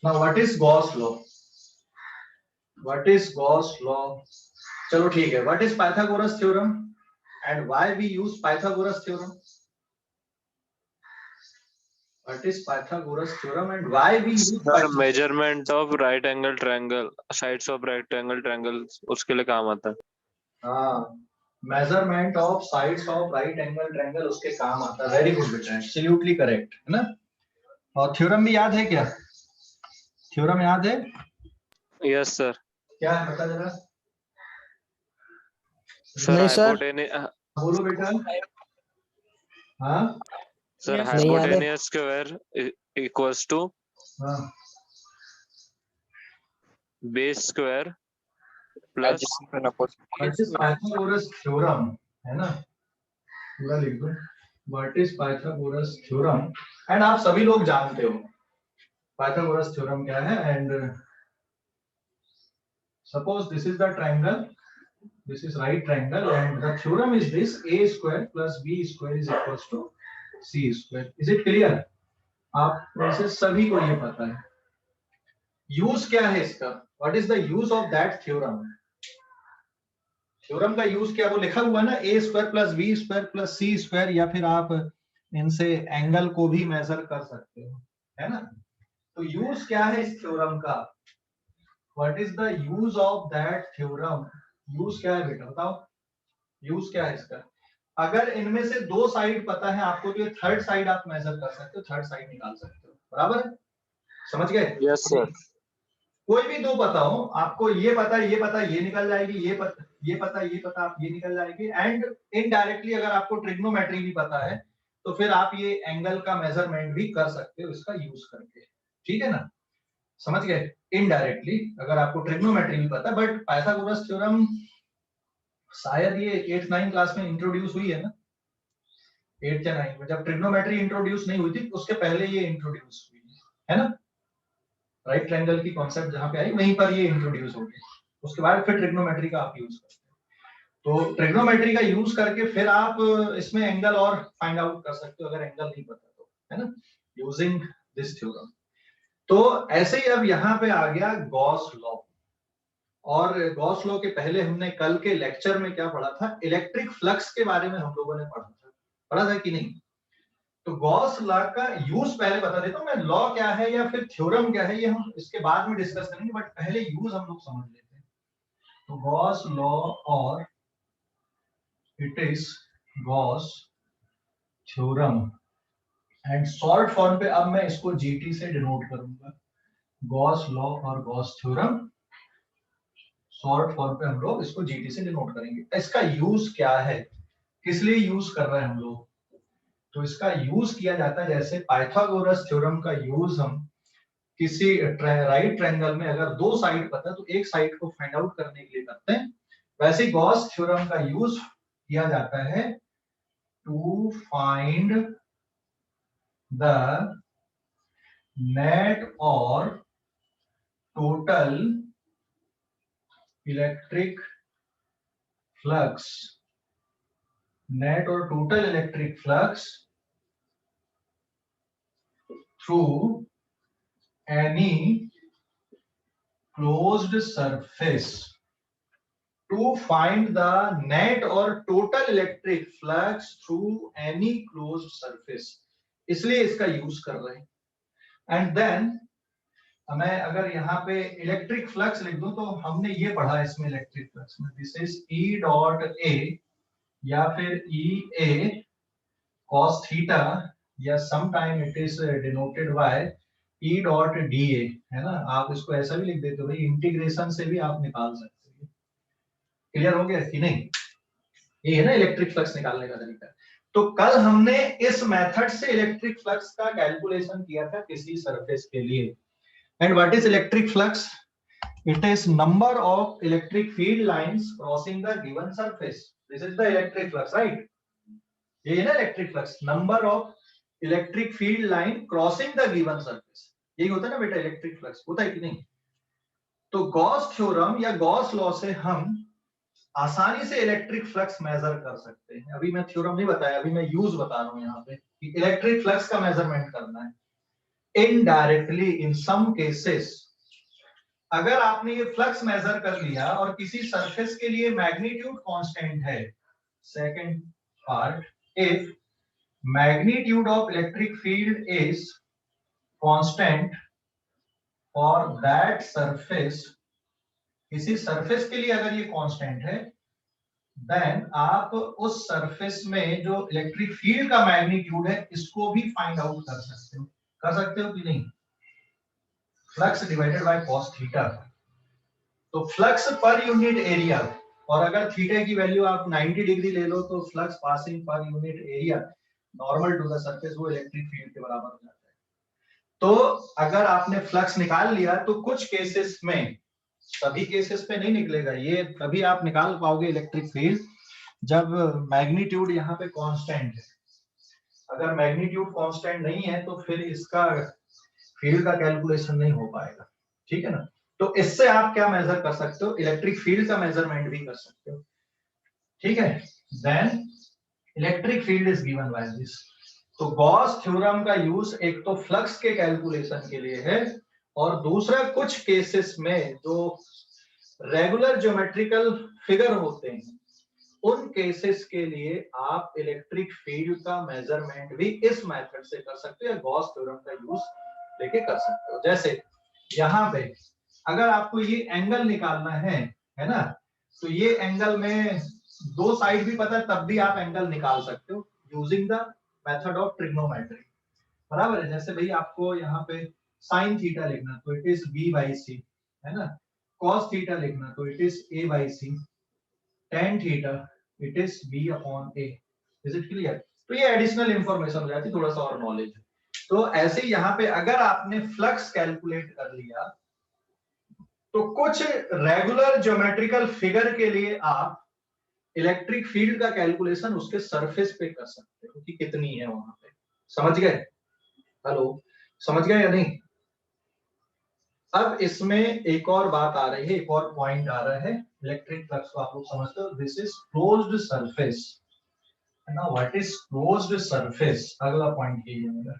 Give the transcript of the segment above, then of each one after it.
Now what is Gauss law? What is Gauss law? चलो ठीक है. What is Pythagoras theorem and why we use Pythagoras theorem? What is Pythagoras theorem and why we use Pythagoras? Measurement of right angle triangle, sides of right angle triangle, उसके लिए काम आता है. हाँ, measurement of sides of right angle triangle उसके काम आता है. वेरी गुड बेटा, एब्सोल्युटली करेक्ट है ना. और थ्योरम भी याद है क्या? थ्योरम याद है? Yes sir. क्या है बता जरा. सर बोलो बेटा. हाँ sir, hypotenuse square equals to base square plus Pythagoras theorem है ना. पूरा लिख दो. What is Pythagoras theorem. And आप सभी लोग जानते हो पाइथागोरस थ्योरम क्या है. And suppose this is the triangle, this is right triangle and the theorem is this: a square plus b square is equals to c square. is it clear? आप में से सभी को ये पता है. यूज क्या है इसका? what is the use of that theorem? Theorem का यूज क्या? वो लिखा हुआ है ना, a square plus b square plus c square. या फिर आप इनसे एंगल को भी मेजर कर सकते हो, है ना. तो यूज क्या है इस थ्योरम का? what is the use of that theorem? Use क्या है बेटा बताओ. यूज क्या है इसका? अगर इनमें से दो साइड पता है आपको तो ये थर्ड साइड आप मेजर कर सकते हो, थर्ड साइड निकाल सकते हो. बराबर है? समझ गए? Yes sir. कोई भी दो पता हो आपको, ये पता है, ये पता है, ये निकल जाएगी, ये पता, ये पता, ये पता, आप ये निकल जाएगी. एंड इनडायरेक्टली अगर आपको ट्रिग्नोमेट्री भी पता है तो फिर आप ये एंगल का मेजरमेंट भी कर सकते हो इसका यूज करके. ठीक है ना. समझ गए? इनडायरेक्टली अगर आपको ट्रिग्नोमेट्री भी पता है. बट पाइथागोरस थ्योरम शायद ये 8th 9th क्लास में इंट्रोड्यूस हुई है ना. 8th या 9th में, जब ट्रिग्नोमेट्री इंट्रोड्यूस नहीं हुई थी उसके पहले ये इंट्रोड्यूस हुई है ना. राइट ट्रायंगल की कॉन्सेप्ट जहां पे आई वहीं पर ये इंट्रोड्यूस हो गई. उसके बाद फिर ट्रिग्नोमेट्री का आप यूज करते हो. तो ट्रिग्नोमेट्री का यूज करके फिर आप इसमें एंगल और फाइंड आउट कर सकते हो अगर एंगल नहीं पता तो, है ना, यूजिंग दिस थ्योरम. तो ऐसे ही अब यहाँ पे आ गया गॉस लॉ. और गॉस लॉ के पहले हमने कल के लेक्चर में क्या पढ़ा था? इलेक्ट्रिक फ्लक्स के बारे में हम लोगों ने पढ़ा था कि नहीं? तो गॉस लॉ का यूज पहले बता देता हूं मैं. लॉ क्या है या फिर थ्योरम क्या है ये हम इसके बाद में डिस्कस करेंगे, बट पहले यूज हम लोग समझ लेते हैं. तो गॉस लॉ और it is Gauss theorem. And short form पे अब मैं इसको जीटी से डिनोट करूंगा. गॉस लॉ और गॉस थ्योरम शॉर्ट फॉर्म पे हम लोग इसको जीटी से डिनोट करेंगे. इसका यूज क्या है, किस लिए यूज कर रहे हैं हम लोग? तो इसका यूज किया जाता है जैसे पाइथागोरस थ्योरम का यूज हम किसी राइट ट्रायंगल में अगर दो साइड पता है तो एक साइड को फाइंड आउट करने के लिए करते हैं. वैसे गॉस थ्योरम का यूज किया जाता है टू फाइंड द नेट और टोटल इलेक्ट्रिक फ्लक्स. नेट और total electric flux through any closed surface. To find the net or total electric flux through any closed surface. इसलिए इसका यूज कर रहे हैं. एंड देन मैं अगर यहाँ पे इलेक्ट्रिक फ्लक्स लिख दूं तो हमने ये पढ़ा इसमें इलेक्ट्रिक फ्लक्स में this is E dot A या फिर EA cos थीटा या sometime it is denoted by E dot DA, है ना. आप इसको ऐसा भी लिख देते हो भाई, इंटीग्रेशन से भी आप निकाल सकते हो. क्लियर हो गया कि नहीं? ये है ना इलेक्ट्रिक फ्लक्स निकालने का तरीका. तो कल हमने इस मेथड से इलेक्ट्रिक फ्लक्स का कैलकुलेशन किया था किसी सरफेस के लिए. And what is electric flux? It is number of electric field lines crossing the given surface. This is the electric flux, right. ये है ना electric flux, number of electric field line crossing the given surface. यही होता है ना बेटा electric flux, होता है कि नहीं? तो गॉस थ्योरम या गॉस लॉ से हम आसानी से इलेक्ट्रिक फ्लक्स मेजर कर सकते हैं। अभी मैं थ्योरम नहीं बताया, अभी मैं यूज बता रहा हूं यहाँ पे कि इलेक्ट्रिक फ्लक्स का मेजरमेंट करना है। इनडायरेक्टली इन सम केसेस, अगर आपने ये फ्लक्स मेजर कर लिया और किसी सरफेस के लिए मैग्नीट्यूड कांस्टेंट है, second part, if magnitude of electric field is constant for that surface, किसी सरफेस के लिए अगर ये कांस्टेंट है, देन आप उस सरफेस में जो इलेक्ट्रिक फील्ड का मैग्नीट्यूड है इसको भी फाइंड आउट कर सकते हो कि नहीं? Flux divided by cos theta. तो फ्लक्स पर यूनिट एरिया, और अगर थीटा की वैल्यू आप 90 डिग्री ले लो तो फ्लक्स पासिंग पर unit area normal to the surface वो इलेक्ट्रिक फील्ड के बराबर हो जाता है। तो अगर आपने फ्लक्स निकाल लिया तो कुछ केसेस में, सभी केसेस पे नहीं निकलेगा ये, तभी आप निकाल पाओगे इलेक्ट्रिक फील्ड जब मैग्नीट्यूड यहाँ पे कांस्टेंट है। अगर मैग्नीट्यूड कांस्टेंट नहीं है तो फिर इसका फील्ड का कैलकुलेशन नहीं हो पाएगा, ठीक है ना? तो इससे आप क्या मेजर कर सकते हो? इलेक्ट्रिक फील्ड का मेजरमेंट भी कर सकते हो, ठीक है? Then electric field is given by this. तो गॉस थ्योरम का यूज एक तो फ्लक्स के कैलकुलेशन के लिए है, और दूसरा कुछ केसेस में जो रेगुलर ज्योमेट्रिकल फिगर होते हैं उन केसेस के लिए आप इलेक्ट्रिक फील्ड का मेजरमेंट भी इस मेथड से कर सकते हो या गॉस थ्योरम का यूज लेके कर सकते हो। जैसे यहाँ पे अगर आपको ये एंगल निकालना है ना, तो ये एंगल में दो साइड भी पता है तब भी आप एंगल निकाल सकते हो using the method of trigonometry, बराबर है? जैसे भाई आपको यहाँ पे साइन थीटा लिखना तो it is b by C, है ना? कॉस थीटा लिखना तो it is a by C, tan theta it is b upon a। Is it clear? तो ये एडिशनल इंफॉर्मेशन हो जाती है, थोड़ा सा और नॉलेज। तो ऐसे ही यहाँ पे अगर आपने फ्लक्स कैलकुलेट कर लिया तो कुछ रेगुलर ज्योमेट्रिकल फिगर के लिए आप इलेक्ट्रिक फील्ड का कैलकुलेशन उसके सरफेस पे कर सकते हो कि कितनी है वहां पे। समझ गए? हेलो, समझ गए या नहीं? अब इसमें एक और बात आ रही है, एक और पॉइंट आ रहा है इलेक्ट्रिक फ्लक्स को आप लोग समझते हो। This is closed surface. Now what is closed surface? अगला पॉइंट ये है मेरा।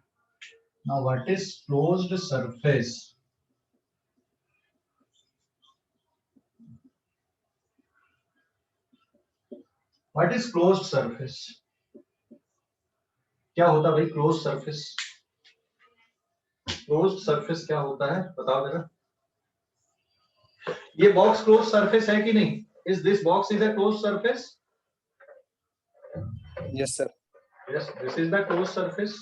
Now what is closed surface? What is closed surface? क्या होता है भाई क्लोज्ड सरफेस? क्लोज्ड सरफेस क्या होता है बताओ जरा। ये बॉक्स क्लोज्ड सरफेस है कि नहीं? Is this box is a closed surface? Yes, sir. Yes, this is the closed surface.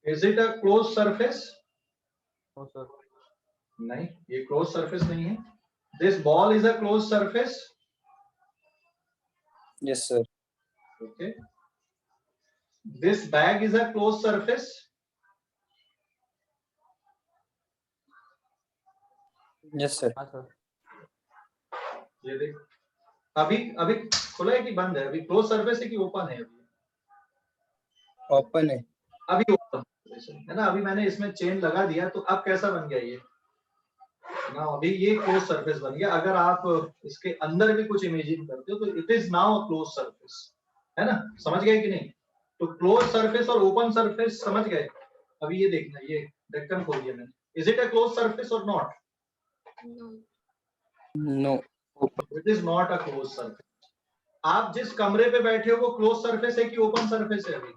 Is it a closed surface? No, sir. नहीं, ये closed surface नहीं है. This ball is a closed surface. Yes, sir. Okay. This bag is a closed surface. Yes, sir. हाँ sir. ये देख, अभी अभी खुला है कि बंद है? अभी क्लोज सरफेस है कि ओपन है? अभी Open है. अभी ओपन है ना? अभी मैंने इसमें चेन लगा दिया तो अब कैसा बन गया ये ना? अभी ये क्लोज सरफेस बन गया। अगर आप इसके अंदर भी कुछ इमेजिन करते हो तो it is now a close surface, है ना? समझ गए कि नहीं? तो क्लोज सरफेस और ओपन सरफेस समझ गए? अभी ये देखना, ये ढक्कन खोल दिया मैंने। Is it a close surface और not? No. It is not a close surface. आप जिस कमरे पे बैठे हो वो क्लोज सरफेस है कि ओपन सरफेस है? अभी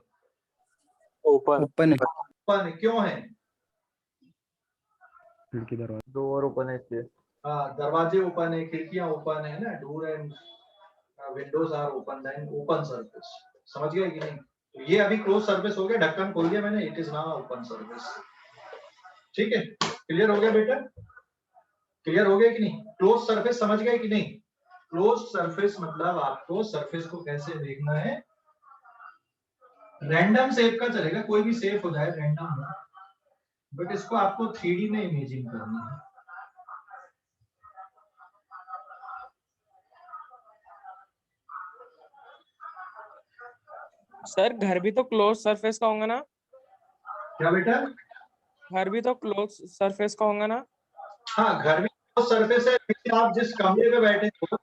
ओपन Open है. ओपन क्यों है? खिड़की दरवाजा डोर ओपन है इसलिए। हाँ, दरवाजे ओपन है, खिड़कियां ओपन है ना, door and windows are open, then open surface. समझ गए कि नहीं? तो ये अभी क्लोज सरफेस हो गया, ढक्कन खोल दिया मैंने, it is now open surface. ठीक है, क्लियर हो गया बेटा? क्लियर हो गया कि नहीं? क्लोज सरफेस समझ गए कि नहीं? क्लोज सरफेस मतलब आपको सरफेस को कैसे देखना है? रैंडम शेप का चलेगा, कोई भी शेप हो जाए रैंडम हो, बट इसको आपको 3D में इमेजिन करना है। सर घर भी तो क्लोज सरफेस का होगा ना? क्या बेटा? घर भी तो क्लोज सरफेस का होगा ना? हाँ, घर भी क्लोज सरफेस है, लेकिन आप जिस कमरे में बैठे हो,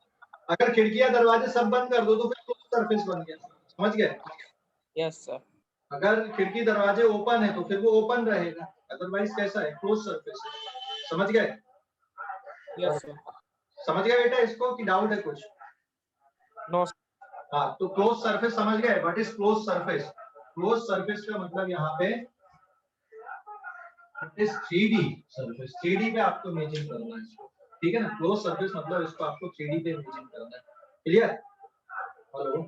अगर खिड़कियां दरवाजे सब बंद कर दो तो फिर क्लोज सरफेस बन गया, समझ गए? Yes sir. अगर खिड़की दरवाजे ओपन है तो फिर वो ओपन रहेगा, अदरवाइज कैसा है, क्लोज सरफेस है, समझ गए? Yes sir. समझ गए बेटा इसको कि डाउट है कुछ? नो। हाँ, तो क्लोज सरफेस समझ गए। What is close surface? Close surface का मतलब यहाँ पे इस 3D सरफेस, 3D पे आपको इमेजिन करना है इसको, ठीक है ना? क्लोज सरफेस मतलब इसको आपको 3D पे इमेजिन करना है, क्लियर? हेलो,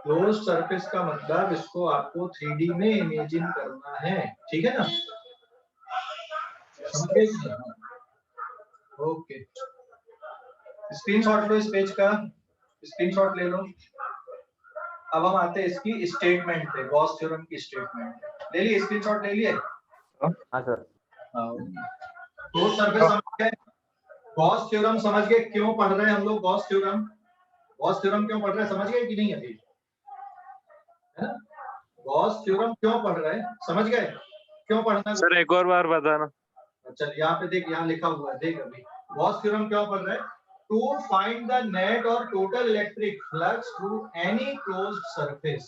क्लोज सरफेस का मतलब इसको आपको 3D में इमेजिन करना है, ठीक है ना? समझ गए कि नहीं? ओके, स्क्रीनशॉट लो इस पेज का, स्क्रीनशॉट ले लो। अब हम आते हैं इसकी स्टेटमेंट पे, गॉस थ्योरम की स्टेटमेंट। ले लिए स्क्रीनशॉट, ले लिए? हाँ सर। क्लोज सरफेस समझ गए, गॉस थ्योरम समझ गए, क्यों पढ़ रहे हैं हम लोग गॉस थ्योरम? गॉस थ्योरम क्यों पढ़ रहे हैं समझ गए कि नहीं अभी? है ना, गॉस थ्योरम क्यों पढ़ रहे हैं समझ गए? क्यों पढ़ना? सर एक और बार बताना। चल यहाँ पे देख, यहाँ लिखा हुआ है, देख अभी गॉस थ्योरम क्यों पढ़ रहे हैं? टू फाइंड द नेट और total electric flux through any closed surface,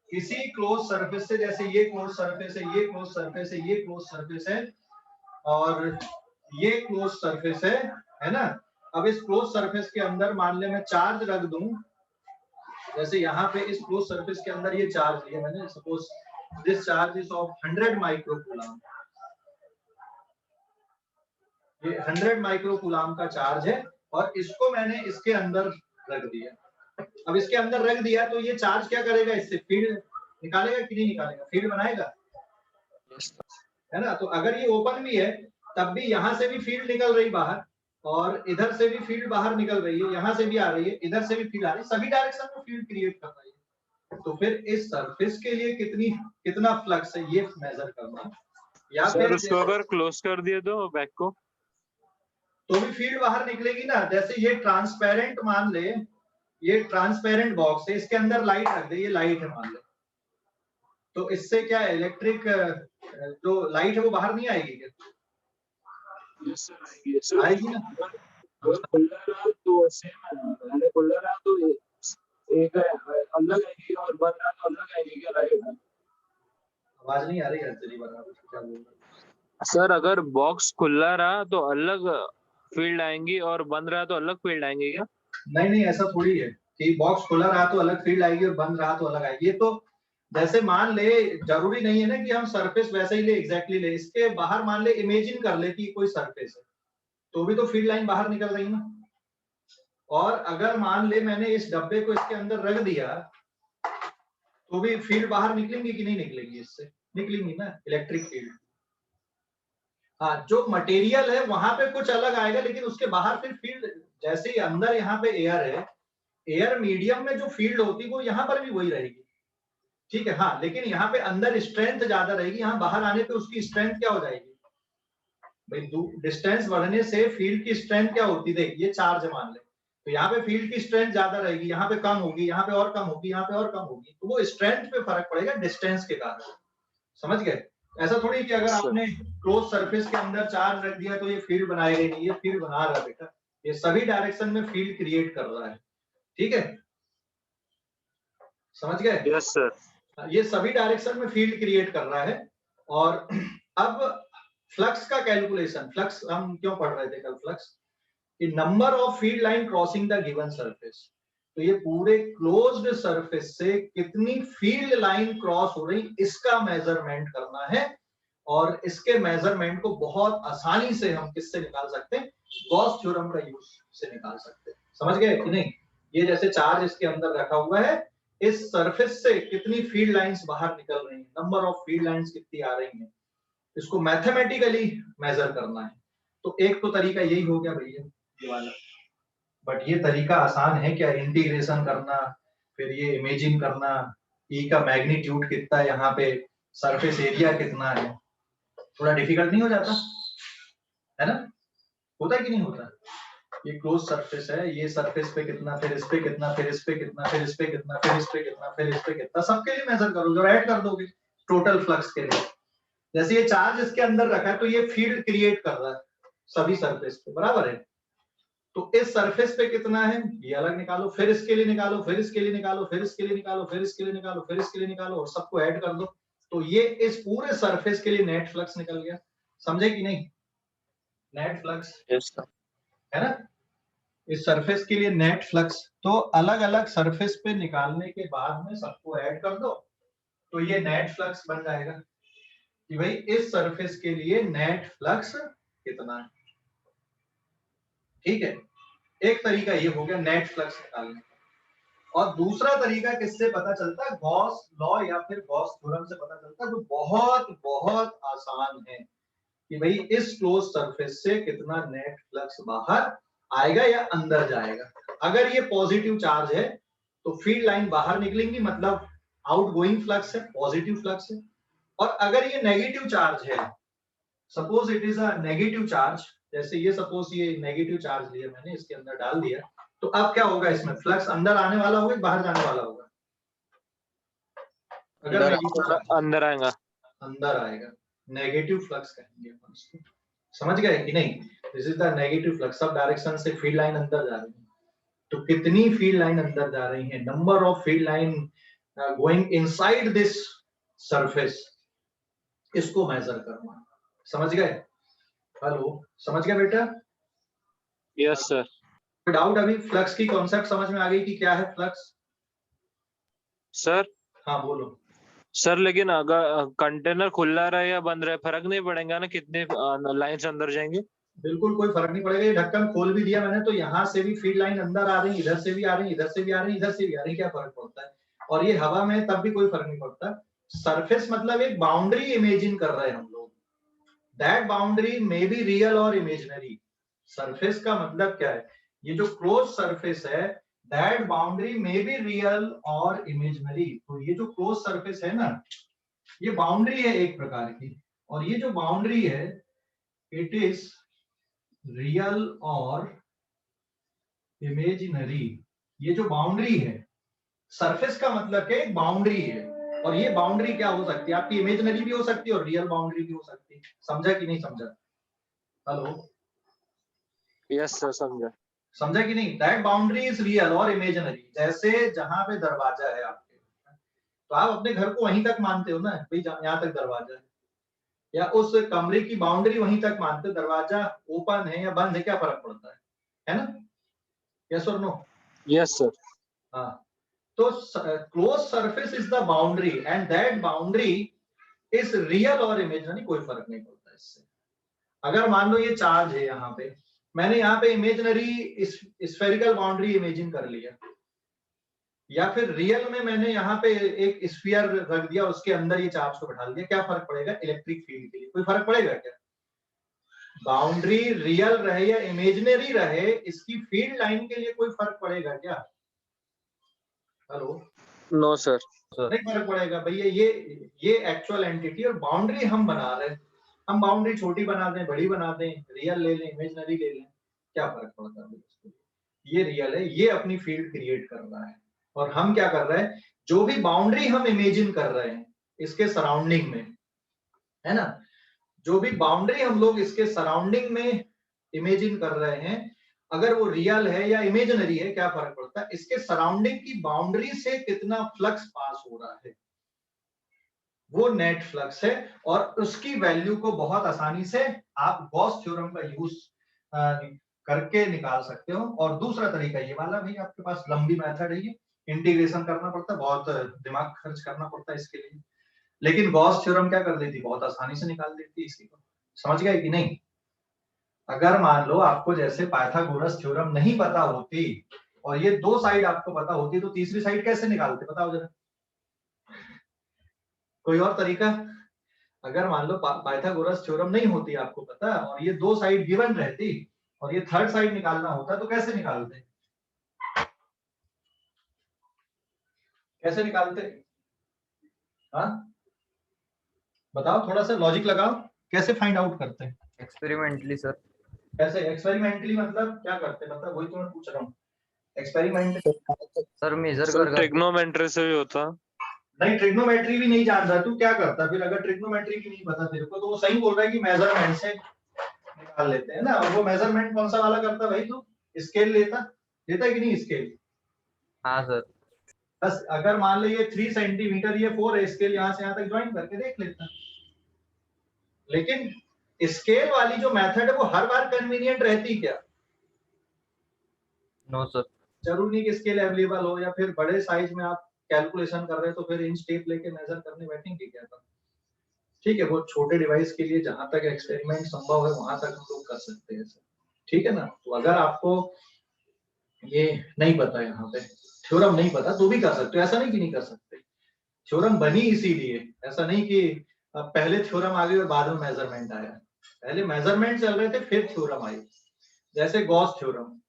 किसी क्लोज सरफेस से, जैसे ये क्लोज सरफेस है, ये क्लोज सरफेस है, ये क्लोज सरफेस है और ये क्लोज सरफेस है ना? अब इस क्लोज सरफेस के अंदर मान ले मैं चार्ज रख दूं, जैसे यहाँ पे इस क्लोज सरफेस के अंदर ये चार्ज लिया मैंने, suppose this charge is of 100 microcoulomb, ये 100 माइक्रोकूलम का चार्ज है और इसको मैंने इसके अंदर रख दिया। अब इसके अंदर रख दिया तो ये चार्ज क्या करेगा, इससे फील्ड निकालेगा कि नहीं निकालेगा? फील्ड बनाएगा, है ना? तो अगर ये ओपन भी है तब भी यहाँ से भी फील्ड निकल रही बाहर और इधर से भी फील्ड बाहर निकल रही है, यहाँ से भी आ रही है, इधर से भी फील्ड आ रही है, सभी डायरेक्शन में फील्ड क्रिएट कर रही है। तो फिर इस सरफेस के लिए कितना फ्लक्स है ये मेजर करना, या सर उसको अगर क्लोज कर दिए तो बैक को, तो भी फील्ड बाहर निकलेगी ना। जैसे ये ट्रांसपेरेंट मान ले, ये ट्रांसपेरेंट बॉक्स है, इसके अंदर लाइट रख दे, ये लाइट है मान ले, तो इससे क्या है, इलेक्ट्रिक जो लाइट है वो बाहर नहीं आएगी क्या? आएगी ना? तो सेम खुला रहा तो एक अलग आएगी और बंद रहा तो अलग आएगी क्या लाइट? आवाज नहीं आ रही है तेरी बराबर, क्या बोल रहा? सर अगर बॉक्स खुला रहा तो अलग फील्ड आएंगी और बंद रहा तो अलग फील्ड आएंगी क्या? नहीं, ऐसा थोड़ी है कि बॉक्स खुला रहा तो अलग फील्ड आएगी और बंद रहा तो अलग आएगी। ये तो जैसे मान ले, जरूरी नहीं है ना कि हम सरफेस वैसे ही ले, एग्जैक्टली ले, इसके बाहर मान ले, इमेजिन कर ले कि कोई सरफेस है, तो भी तो फील्ड लाइन बाहर निकल रही ना। और अगर मान ले मैंने इस डब्बे को इसके अंदर रख दिया तो भी फील्ड बाहर निकलेंगी कि नहीं निकलेंगी? इससे निकलेंगी ना, इलेक्ट्रिक फील्ड। हाँ, जो मटेरियल है वहां पे कुछ अलग आएगा, लेकिन उसके बाहर फिर फील्ड, जैसे ही अंदर यहाँ पे एयर है, एयर मीडियम में जो फील्ड होती वो यहाँ पर भी वही रहेगी, ठीक है? हाँ, लेकिन यहाँ पे अंदर स्ट्रेंथ ज्यादा रहेगी, यहाँ बाहर आने पे उसकी स्ट्रेंथ क्या हो जाएगी भाई? डिस्टेंस बढ़ने से फील्ड की स्ट्रेंथ क्या होती, देख ये चार्ज मान ले, तो यहाँ पे फील्ड की स्ट्रेंथ ज्यादा रहेगी, यहाँ पे कम होगी, यहाँ पे और कम होगी, यहाँ पे और कम होगी, तो वो स्ट्रेंथ पे फर्क पड़ेगा डिस्टेंस के कारण, समझ गए? ऐसा थोड़ी कि अगर आपने क्लोज सरफेस के अंदर चार्ज रख दिया तो ये फील्ड बनाएगा नहीं, ये फील्ड बना रहा है बेटा, ये सभी डायरेक्शन में फील्ड क्रिएट कर रहा है, ठीक है? समझ गए? Yes sir. ये सभी डायरेक्शन में फील्ड क्रिएट कर रहा है। और अब फ्लक्स का कैलकुलेशन, फ्लक्स हम क्यों पढ़ रहे थे कल? फ्लक्स कि number of field line crossing the given surface, तो ये पूरे क्लोज्ड सरफेस से कितनी फील्ड लाइन क्रॉस हो रही इसका मेजरमेंट करना है। और इसके मेजरमेंट को बहुत आसानी से हम किससे निकाल सकते हैं? गॉस थ्योरम का यूज से निकाल सकते हैं, समझ गए कि नहीं? ये जैसे चार्ज इसके अंदर रखा हुआ है, इस सरफेस से कितनी फील्ड लाइंस बाहर निकल रही हैं, नंबर ऑफ फील्ड लाइंस कितनी आ रही हैं, इसको मैथमेटिकली मेजर करना है। तो एक तो तरीका यही हो गया भैया ये वाला, बट ये तरीका आसान है क्या? इंटीग्रेशन करना, फिर ये इमेजिन करना, ई का मैग्नीट्यूड कितना है, यहाँ पे सरफेस एरिया कितना है, थोड़ा डिफिकल्ट नहीं हो जाता है ना? होता है कि नहीं होता? ये क्लोज सरफेस है, ये सरफेस पे कितना, फिर इस पे कितना, फिर इस पे कितना, फिर इस पे कितना, फिर इस पे कितना, फिर इस पे कितना, सबके लिए मेजर करोगे और ऐड कर दोगे टोटल फ्लक्स के लिए। जैसे ये चार्ज इसके अंदर रखा है तो ये फील्ड क्रिएट कर रहा है, सभी सरफेस पे, बराबर है। तो इस सरफेस पे कितना है ये अलग निकालो, फिर इसके लिए निकालो, फिर इसके लिए निकालो, फिर इसके लिए निकालो, फिर इसके लिए निकालो, फिर इसके लिए निकालो, और सबको ऐड कर दो। तो ये इस पूरे सरफेस के लिए नेट फ्लक्स निकल गया। समझे कि नहीं? Net flux yes sir. है ना, इस सरफेस के लिए नेट फ्लक्स। तो अलग अलग सरफेस पे निकालने के बाद में सबको ऐड कर दो, तो ये नेट फ्लक्स बन जाएगा कि भाई इस सरफेस के लिए नेट फ्लक्स कितना है। ठीक है, एक तरीका ये हो गया नेट फ्लक्स निकालने का। और दूसरा तरीका किससे पता चलता है? गॉस लॉ या फिर गॉस थ्योरम से पता चलता है, जो बहुत बहुत आसान है कि भाई इस क्लोज सरफेस से कितना नेट फ्लक्स बाहर आएगा या अंदर जाएगा। अगर ये पॉजिटिव चार्ज है तो फील्ड लाइन बाहर निकलेंगी, मतलब आउटगोइंग फ्लक्स है, पॉजिटिव फ्लक्स है। और अगर ये नेगेटिव चार्ज है, suppose it is a negative charge, जैसे ये सपोज ये नेगेटिव चार्ज लिया मैंने, इसके अंदर डाल दिया, तो अब क्या होगा? इसमें फ्लक्स अंदर आने वाला होगा, बाहर जाने वाला होगा? अगर अंदर आएगा, अंदर आएगा, नेगेटिव फ्लक्स कहेंगे अपन इसको। समझ गए कि नहीं? This is the negative flux, sub direction से फील्ड लाइन अंदर जा रही है। तो कितनी फील्ड लाइन अंदर जा रही है, number of field line going inside this surface, इसको मेजर करना। समझ गए? हेलो, समझ गए बेटा? Yes sir. कोई डाउट अभी? फ्लक्स की कॉन्सेप्ट समझ में आ गई कि क्या है फ्लक्स? सर हाँ बोलो। सर लेकिन अगर कंटेनर खुला रहे या बंद रहे फर्क नहीं पड़ेगा ना, कितने लाइंस अंदर जाएंगे? बिल्कुल कोई फर्क नहीं पड़ेगा। ये ढक्कन खोल भी दिया मैंने तो यहाँ से भी फील्ड लाइन अंदर आ रही, इधर से भी आ रही, इधर से भी आ रही, इधर से भी आ रही, क्या फर्क पड़ता है? और ये हवा में तब भी कोई फर्क नहीं पड़ता। सरफेस मतलब एक बाउंड्री इमेजिन कर रहे हैं हम लोग, that boundary may be real और इमेजिनरी। सरफेस का मतलब क्या है? ये जो क्लोज सरफेस है, that boundary may be real और इमेजिनरी। तो ये जो क्लोज सरफेस है ना, ये बाउंड्री है एक प्रकार की, और ये जो बाउंड्री है इट इज रियल और इमेजिनरी। ये जो बाउंड्री है, सरफेस का मतलब क्या? एक बाउंड्री है, और ये बाउंड्री क्या हो सकती है? आपकी इमेजिनरी भी हो सकती है और रियल बाउंड्री भी हो सकती है। समझा कि नहीं समझा? हेलो, यस सर समझा। समझा कि नहीं? दैट बाउंड्री इज रियल और इमेजिनरी। जैसे जहां पे दरवाजा है आपके, तो आप अपने घर को वहीं तक मानते हो ना, भाई यहाँ तक दरवाजा है, या उस कमरे की बाउंड्री वहीं तक मानते हो, दरवाजा ओपन है या बंद है, क्या फर्क पड़ता है ना? यस और नो? Yes sir. हाँ, तो close surface is the boundary and that boundary is real और इमेजिनरी, कोई फर्क नहीं पड़ता इससे। अगर मान लो ये चार्ज है यहाँ पे, मैंने यहाँ पे इमेजिनरी स्फेरिकल बाउंड्री इमेजिन कर लिया, या फिर रियल में मैंने यहाँ पे एक स्फीयर रख दिया, उसके अंदर ये चार्ज को बैठा दिया, क्या फर्क पड़ेगा? इलेक्ट्रिक फील्ड के लिए कोई फर्क पड़ेगा क्या? बाउंड्री रियल रहे या इमेजिनरी रहे, इसकी फील्ड लाइन के लिए कोई फर्क पड़ेगा क्या? Hello, no sir. नहीं फर्क पड़ेगा भैया। ये एक्चुअल एंटिटी और बाउंड्री हम बना रहे हैं, हम बाउंड्री छोटी बना दें, बड़ी बना दें, रियल ले लें, इमेजिनरी ले लें, क्या फर्क पड़ता है? ये रियल है, ये अपनी फील्ड क्रिएट कर रहा है, और हम क्या कर रहे हैं? जो भी बाउंड्री हम इमेजिन कर रहे हैं इसके सराउंडिंग में, है ना, जो भी बाउंड्री हम लोग इसके सराउंडिंग में इमेजिन कर रहे हैं, अगर वो रियल है या इमेजिनरी है, क्या फर्क पड़ता है? इसके सराउंडिंग की बाउंड्री से कितना फ्लक्स पास हो रहा है, वो नेट फ्लक्स है। और उसकी वैल्यू को बहुत आसानी से आप गॉस थ्योरम का यूज करके निकाल सकते हो। और दूसरा तरीका ये वाला, भाई आपके पास लंबी मेथड है, ये इंटीग्रेशन करना पड़ता है, बहुत दिमाग खर्च करना पड़ता है इसके लिए, लेकिन गॉस थ्योरम क्या कर देती? बहुत आसानी से निकाल देती है इसकी को। समझ गए कि नहीं? अगर मान लो आपको जैसे पाइथागोरस थ्योरम नहीं पता होती और ये दो साइड आपको पता होती, तो तीसरी साइड कैसे निकालते? बताओ जरा, कोई और तरीका? अगर मान लो पाइथागोरस थ्योरम नहीं होती आपको पता, और ये दो साइड गिवन रहती, और ये थर्ड साइड निकालना होता, तो कैसे निकालते? कैसे निकालते? हाँ बताओ, थोड़ा सा लॉजिक लगाओ, कैसे फाइंड आउट करते हैं? Experimentally sir. कैसे एक्सपेरिमेंटली? मतलब क्या करते? मतलब वही तो मैं पूछ रहा हूँ, एक्सपेरिमेंट। सर मेजर सर कर ट्रिग्नोमेट्री से भी होता। नहीं, ट्रिग्नोमेट्री भी नहीं जान रहा तू, क्या करता फिर? अगर ट्रिग्नोमेट्री भी नहीं पता तेरे को, तो वो सही बोल रहा है कि मेजरमेंट से निकाल लेते हैं ना। और वो मेजरमेंट कौन सा वाला करता भाई तू? स्केल लेता है कि नहीं स्केल? हाँ सर। बस अगर मान लो ये 3 सेंटीमीटर, ये 4 है, स्केल यहाँ से यहाँ तक ज्वाइन करके देख लेता। लेकिन स्केल वाली जो मेथड है वो हर बार कन्वीनियंट रहती क्या? No sir. जरूरी नहीं कि स्केल अवेलेबल हो, या फिर बड़े साइज में आप कैलकुलेशन कर रहे हो तो फिर इंच टेप लेके मेजर करने बैठेंगे क्या? ठीक है, वो छोटे डिवाइस के लिए जहां तक एक्सपेरिमेंट संभव है वहां तक हम लोग कर सकते हैं सर। ठीक है ना। तो अगर आपको ये नहीं पता, यहाँ पे थ्योरम नहीं पता, तो भी कर सकते हो, ऐसा नहीं कि नहीं कर सकते। थ्योरम बनी इसीलिए, ऐसा नहीं कि पहले थ्योरम आ गई और बाद में मेजरमेंट आया। पहले मेजरमेंट चल रहे थे फिर थ्योरम आई। जैसे गॉस थ्योरम,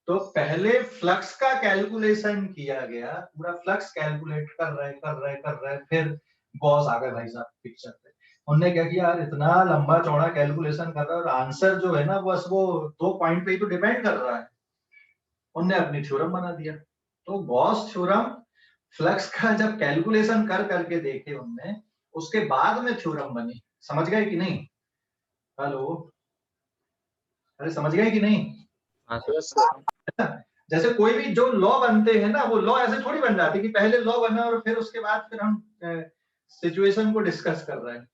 तो पहले फ्लक्स का कैलकुलेशन किया गया, पूरा फ्लक्स कैलकुलेट कर रहे, फिर गॉस आ गए भाई साहब पिक्चर पे। उन्होंने क्या किया, यार इतना लंबा चौड़ा कैलकुलेशन कर रहा है और आंसर जो है ना बस वो 2 पॉइंट पे ही तो डिपेंड कर रहा है। उनने अपनी थ्योरम बना दिया। तो गॉस थ्योरम फ्लक्स का जब कैलकुलेशन कर करके देखे उनने, उसके बाद में थ्योरम बनी। समझ गए कि नहीं? हेलो, अरे समझ गए कि नहीं? हाँ सर। Yes sir. जैसे कोई भी जो लॉ बनते हैं ना, वो लॉ ऐसे थोड़ी बन जाते कि पहले लॉ बना और फिर उसके बाद फिर हम सिचुएशन को डिस्कस कर रहे हैं।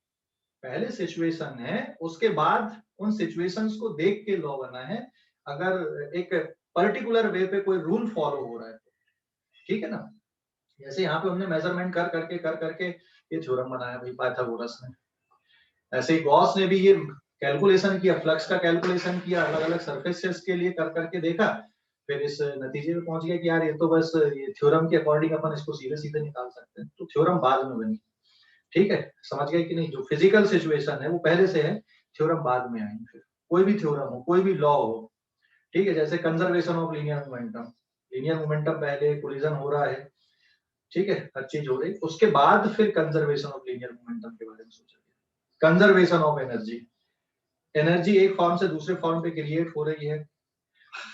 पहले सिचुएशन है, उसके बाद उन सिचुएशंस को देख के लॉ बना है। अगर एक पर्टिकुलर वे पे कोई रूल फॉलो हो रहा है तो, ठीक है ना। जैसे यहाँ पे हमने मेजरमेंट कर करके ये थ्योरम बनाया भाई पाइथागोरस ने। ऐसे ही गॉस ने भी ये कैलकुलेशन किया, फ्लक्स का कैलकुलेशन किया, अलग अलग सरफेसेस के लिए कर करके देखा, फिर इस नतीजे में पहुंच गया कि यार ये तो बस ये थ्योरम के अकॉर्डिंग अपन इसको सीधे सीधे निकाल सकते हैं। तो थ्योरम बाद में बनी। ठीक है, समझ गए कि नहीं? जो फिजिकल सिचुएशन है वो पहले से है, थ्योरम बाद में आएंगे। फिर कोई भी थ्योरम हो, कोई भी लॉ हो, ठीक है, जैसे conservation of linear momentum, linear momentum पहले कोलिजन हो रहा है, ठीक है, हर चीज हो रही, उसके बाद फिर कंजर्वेशन ऑफ लीनियर मोमेंटम के बारे में सोचा गया। कंजर्वेशन ऑफ एनर्जी, एनर्जी एक फॉर्म से दूसरे फॉर्म पे क्रिएट हो रही है,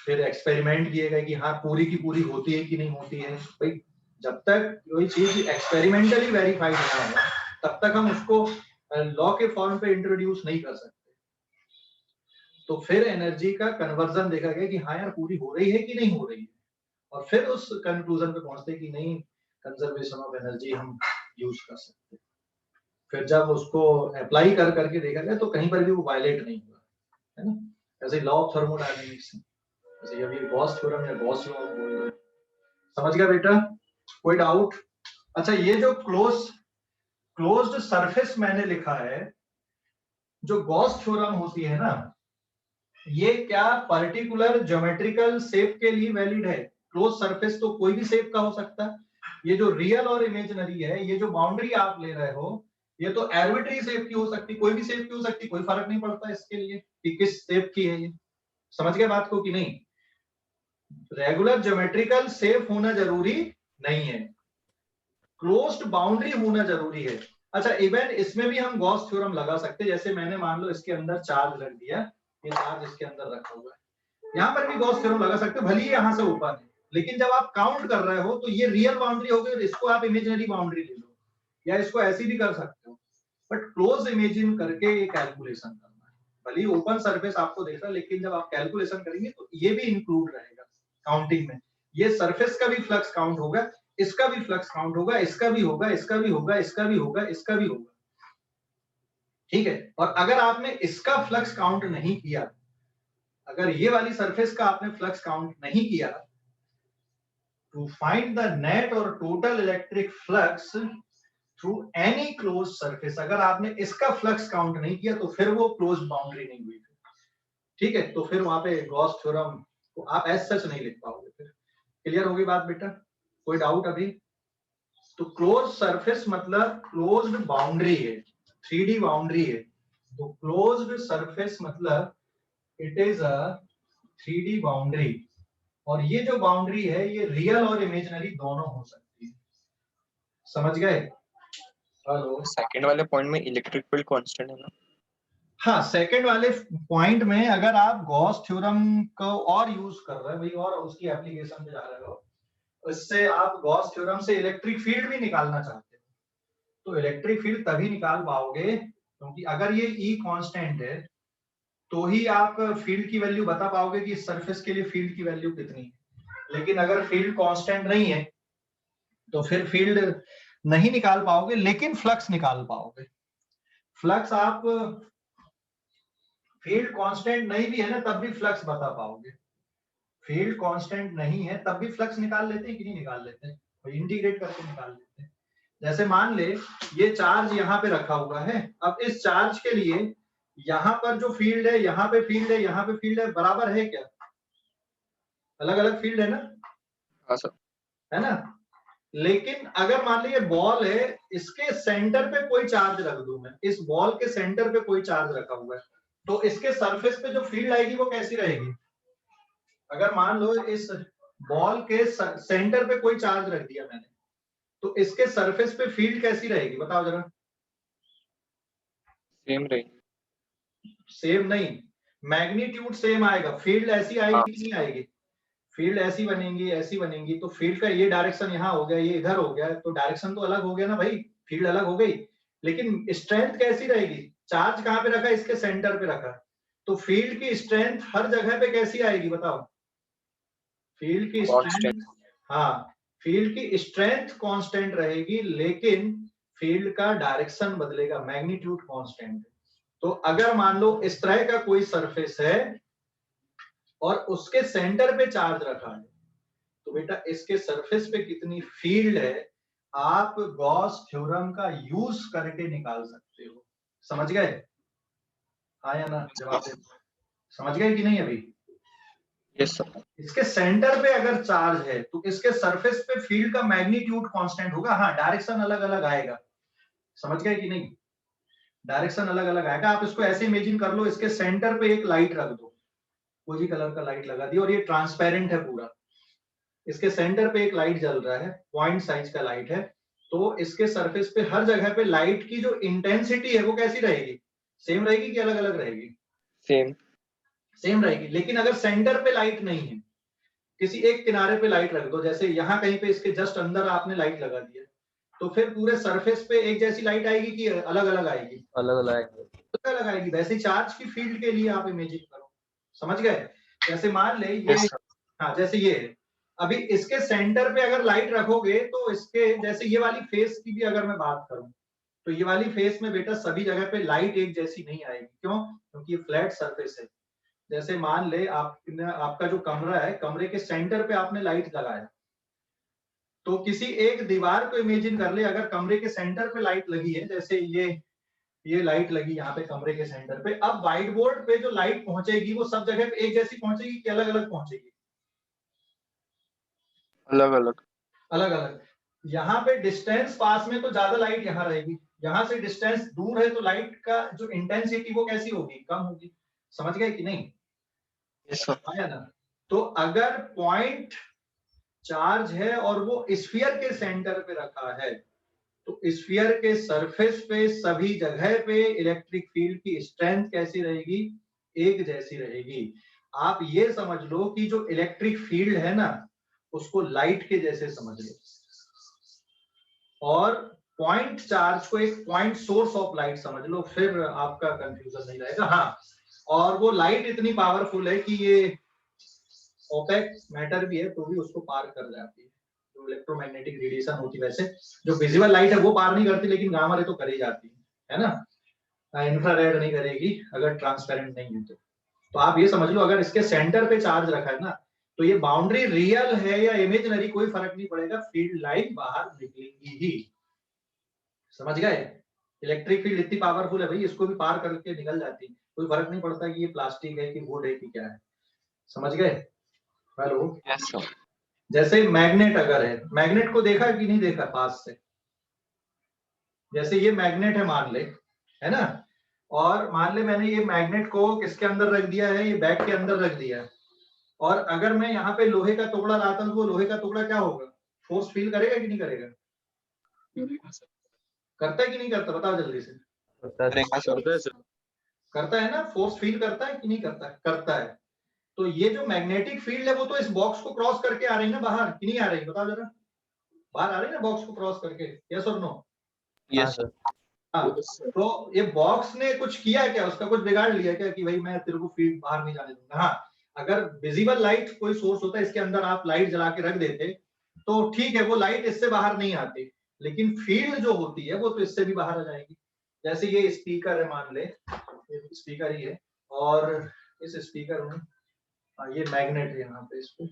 फिर एक्सपेरिमेंट किए गए कि हाँ पूरी की पूरी होती है कि नहीं होती है। भाई जब तक कोई चीज एक्सपेरिमेंटली वेरीफाइड ना हो तब तक हम उसको लॉ के फॉर्म पे इंट्रोड्यूस नहीं कर सकते। तो फिर एनर्जी का कन्वर्जन देखा गया कि हाँ यार पूरी हो रही है कि नहीं हो रही है, और फिर उस कंक्लूजन पे पहुंचते कि नहीं, कंजर्वेशन ऑफ एनर्जी हम यूज कर सकते। फिर जब उसको अप्लाई कर करके देखा गया तो कहीं पर भी वो वायलेट नहीं हुआ, है ना। ऐसे लॉ ऑफ थर्मोडायनेमिक्स, जैसे अभी गॉस थ्योरम या गॉस लॉ बोल रहे। समझ गया बेटा? कोई डाउट? अच्छा, ये जो क्लोज्ड सरफेस मैंने लिखा है, जो गॉस थ्योरम होती है ना, ये क्या पर्टिकुलर ज्योमेट्रिकल शेप के लिए वैलिड है? क्लोज सरफेस तो कोई भी शेप का हो सकता है। ये जो रियल और इमेजिनरी है, ये जो बाउंड्री आप ले रहे हो, ये तो आर्बिट्री शेप की हो सकती, कोई भी शेप की हो सकती, कोई फर्क नहीं पड़ता इसके लिए कि किस शेप की है ये। समझ गए बात को कि नहीं? रेगुलर ज्योमेट्रिकल शेप होना जरूरी नहीं है, क्लोज्ड बाउंड्री होना जरूरी है। अच्छा, इवन इसमें भी हम गॉस थ्योरम लगा सकते हैं। जैसे मैंने मान लो इसके अंदर चार्ज रख दिया, ये चार्ज इसके अंदर रखा हुआ है, यहाँ पर भी गॉस थ्योरम लगा सकते हो, भले ही यहाँ से ओपन है, लेकिन जब आप काउंट कर रहे हो तो ये रियल बाउंड्री हो गई और इसको आप इमेजिनरी बाउंड्री ले लो, या इसको ऐसी भी कर सकते हो, बट क्लोज इमेजिन करके ये कैलकुलेशन करना है। भले ही ओपन सरफेस आपको देख रहा है, लेकिन जब आप कैलकुलेशन करेंगे तो ये भी इंक्लूड रहेगा काउंटिंग में। ये सरफेस का भी फ्लक्स काउंट होगा, इसका भी फ्लक्स काउंट होगा, इसका भी होगा, इसका भी होगा, इसका भी होगा, इसका भी होगा, ठीक है। और अगर आपने इसका फ्लक्स काउंट नहीं किया, अगर ये वाली सरफेस का आपने फ्लक्स काउंट नहीं किया, टू फाइंड द नेट और total electric flux through any close surface, अगर आपने इसका फ्लक्स काउंट नहीं किया तो फिर वो क्लोज बाउंड्री नहीं हुई, ठीक है। तो फिर वहां पे गॉस थ्योरम को आप एज सच नहीं लिख पाओगे। फिर क्लियर होगी बात बेटा? कोई डाउट अभी? तो क्लोज सरफेस मतलब क्लोज्ड बाउंड्री है, 3D बाउंड्री है। तो क्लोज्ड सरफेस मतलब it is a 3D boundary, और ये जो बाउंड्री है ये रियल और इमेजिनरी दोनों हो सकती है। समझ गए? हेलो, सेकंड वाले पॉइंट में इलेक्ट्रिक फील्ड कांस्टेंट है ना? हाँ, सेकंड वाले पॉइंट में अगर आप गॉस थ्योरम को और यूज कर रहे हैं भाई, और उसकी एप्लीकेशन पे जा रहे हो, इससे आप गॉस थ्योरम से इलेक्ट्रिक फील्ड भी निकालना चाहते हो, तो इलेक्ट्रिक फील्ड तभी निकाल पाओगे क्योंकि अगर ये E कांस्टेंट है, तो ही आप फील्ड की वैल्यू बता पाओगे कि इस सरफेस के लिए फील्ड की वैल्यू कितनी है। लेकिन अगर फील्ड कांस्टेंट नहीं है तो फिर फील्ड नहीं निकाल पाओगे, लेकिन फ्लक्स निकाल पाओगे। फ्लक्स आप फील्ड कांस्टेंट नहीं भी है ना तब भी फ्लक्स बता पाओगे। फील्ड कांस्टेंट नहीं है तब भी फ्लक्स निकाल लेते हैं कि नहीं निकाल लेते हैं, तो इंटीग्रेट करके निकाल लेते हैं। जैसे मान ले ये चार्ज यहाँ पे रखा हुआ है, अब इस चार्ज के लिए यहाँ पर जो फील्ड है, यहाँ पे फील्ड है, यहाँ पे फील्ड है, बराबर है क्या? अलग अलग फील्ड है ना? हाँ सर। है ना? लेकिन अगर मान लीजिए बॉल है, इसके सेंटर पे कोई चार्ज रख दूं मैं, इस बॉल के सेंटर पे कोई चार्ज रखा हुआ है, तो इसके सरफेस पे जो फील्ड आएगी वो कैसी रहेगी? अगर मान लो इस बॉल के सेंटर पे कोई चार्ज रख दिया मैंने, तो इसके सरफेस पे फील्ड कैसी रहेगी बताओ जरा? सेम रहेगी। सेम नहीं, मैग्नीट्यूड सेम आएगा। फील्ड ऐसी आएगी कि नहीं आएगी? फील्ड ऐसी बनेंगी, ऐसी बनेंगी, तो फील्ड का ये डायरेक्शन यहाँ हो गया, ये इधर हो गया, तो डायरेक्शन तो अलग हो गया ना भाई, फील्ड अलग हो गई। लेकिन स्ट्रेंथ कैसी रहेगी? चार्ज कहाँ पे रखा? इसके सेंटर पे रखा, तो फील्ड की स्ट्रेंथ हर जगह पे कैसी आएगी बताओ? फील्ड की स्ट्रेंथ, हाँ, फील्ड की स्ट्रेंथ कांस्टेंट रहेगी, लेकिन फील्ड का डायरेक्शन बदलेगा, मैग्नीट्यूड कांस्टेंट। तो अगर मान लो इस तरह का कोई सरफेस है और उसके सेंटर पे चार्ज रखा है, तो बेटा इसके सरफेस पे कितनी फील्ड है आप गॉस थ्योरम का यूज करके निकाल सकते हो। समझ गए? हाँ या ना? जवाब दे। समझ गए कि नहीं अभी? Yes sir. इसके सेंटर पे अगर चार्ज है तो इसके सरफेस पे फील्ड का मैग्नीट्यूड कांस्टेंट होगा। हाँ, डायरेक्शन अलग अलग आएगा। समझ गए कि नहीं? डायरेक्शन अलग अलग आएगा। आप इसको ऐसे इमेजिन कर लो, इसके सेंटर पे एक लाइट रख दो, कोई कलर का लाइट लगा दी, और ये ट्रांसपेरेंट है पूरा। इसके सेंटर पे एक लाइट जल रहा है, पॉइंट साइज का लाइट है, तो इसके सरफेस पे हर जगह पे लाइट की जो इंटेंसिटी है वो कैसी रहेगी? सेम रहेगी कि अलग अलग रहेगी? सेम। सेम रहेगी। लेकिन अगर सेंटर पे लाइट नहीं है, किसी एक किनारे पे लाइट रख दो, जैसे यहाँ कहीं पे इसके जस्ट अंदर आपने लाइट लगा दिया, तो फिर पूरे सरफेस पे एक जैसी लाइट आएगी कि अलग अलग आएगी? अलग अलग आएंगे। अलग अलग आएगी। वैसे चार्ज की फील्ड के लिए आप इमेजिन करो। समझ गए? जैसे मान ले ये, हाँ, जैसे ये है, अभी इसके सेंटर पे अगर लाइट रखोगे तो इसके जैसे ये वाली फेस की भी अगर मैं बात करूं, तो ये वाली फेस में बेटा सभी जगह पे लाइट एक जैसी नहीं आएगी। क्यों? क्योंकि ये फ्लैट सरफेस है। जैसे मान ले आपका जो कमरा है, कमरे के सेंटर पे आपने लाइट लगाया, तो किसी एक दीवार को इमेजिन कर ले, अगर कमरे के सेंटर पे लाइट लगी है, जैसे ये लाइट लगी यहाँ पे कमरे के सेंटर पे, अब व्हाइट बोर्ड पे जो लाइट पहुंचेगी वो सब जगह पे एक जैसी पहुंचेगी कि अलग अलग पहुंचेगी? अलग अलग। अलग अलग। यहाँ पे डिस्टेंस पास में तो ज्यादा लाइट यहाँ रहेगी, यहाँ से डिस्टेंस दूर है तो लाइट का जो इंटेंसिटी वो कैसी होगी? कम होगी। समझ गए कि नहीं? Yes sir. आया ना? तो अगर पॉइंट चार्ज है और वो स्फीयर के सेंटर पे रखा है, तो स्फीयर के सरफेस पे सभी जगह पे इलेक्ट्रिक फील्ड की स्ट्रेंथ कैसी रहेगी? एक जैसी रहेगी। आप ये समझ लो कि जो इलेक्ट्रिक फील्ड है ना, उसको लाइट के जैसे समझ लो, और पॉइंट चार्ज को एक पॉइंट सोर्स ऑफ लाइट समझ लो, फिर आपका कंफ्यूजन नहीं रहेगा। हाँ, और वो लाइट इतनी पावरफुल है कि ये ओपेक मैटर भी है तो भी उसको पार कर जाती है। जो इलेक्ट्रोमैग्नेटिक रेडिएशन होती है, वैसे जो विजिबल लाइट है वो पार नहीं करती, लेकिन गामा रे तो कर ही जाती है ना? इंफ्रारेड नहीं करेगी अगर ट्रांसपेरेंट नहीं है तो आप ये समझ लो, अगर इसके सेंटर पे चार्ज रखा है ना, तो ये बाउंड्री रियल है या इमेजिनरी कोई फर्क नहीं पड़ेगा, फील्ड लाइन बाहर निकलेगी ही। समझ गए? इलेक्ट्रिक फील्ड इतनी पावरफुल है भाई, इसको भी पार करके निकल जाती है, कोई फर्क नहीं पड़ता कि ये प्लास्टिक है कि वुड है कि क्या है। समझ गए? हेलो? Yes sir. जैसे मैग्नेट अगर है, मैग्नेट को देखा कि नहीं देखा पास से? जैसे ये मैग्नेट है मान ले, है ना? और मान ले मैंने ये मैग्नेट को किसके अंदर रख दिया है? ये बैग के अंदर रख दिया है, और अगर मैं यहाँ पे लोहे का टुकड़ा लाता हूँ तो वो लोहे का टुकड़ा क्या होगा? फोर्स फील करेगा कि नहीं करेगा? करता है कि नहीं करता? बताओ जल्दी से। करता है ना? फोर्स फील करता है कि नहीं करता है? करता है। तो ये जो मैग्नेटिक फील्ड है वो तो इस बॉक्स को क्रॉस करके आ रही है ना बाहर, कि नहीं आ रही? बताओ जरा। बाहर आ रही है ना बॉक्स को क्रॉस करके? यस और नो? Yes sir. हाँ, Yes, sir. तो ये बॉक्स ने कुछ किया क्या, उसका कुछ बिगाड़ लिया क्या कि भाई मैं तेरे को फील्ड बाहर नहीं जाने दूंगा। हाँ, अगर विजिबल लाइट कोई सोर्स होता है इसके अंदर, आप लाइट जला के रख देते तो ठीक है, वो लाइट इससे बाहर नहीं आती, लेकिन फील्ड जो होती है वो तो इससे भी बाहर आ जाएगी। जैसे ये स्पीकर है, मान ले ये स्पीकर ही है, और इस स्पीकर में ये मैग्नेट है, यहाँ पे इस पे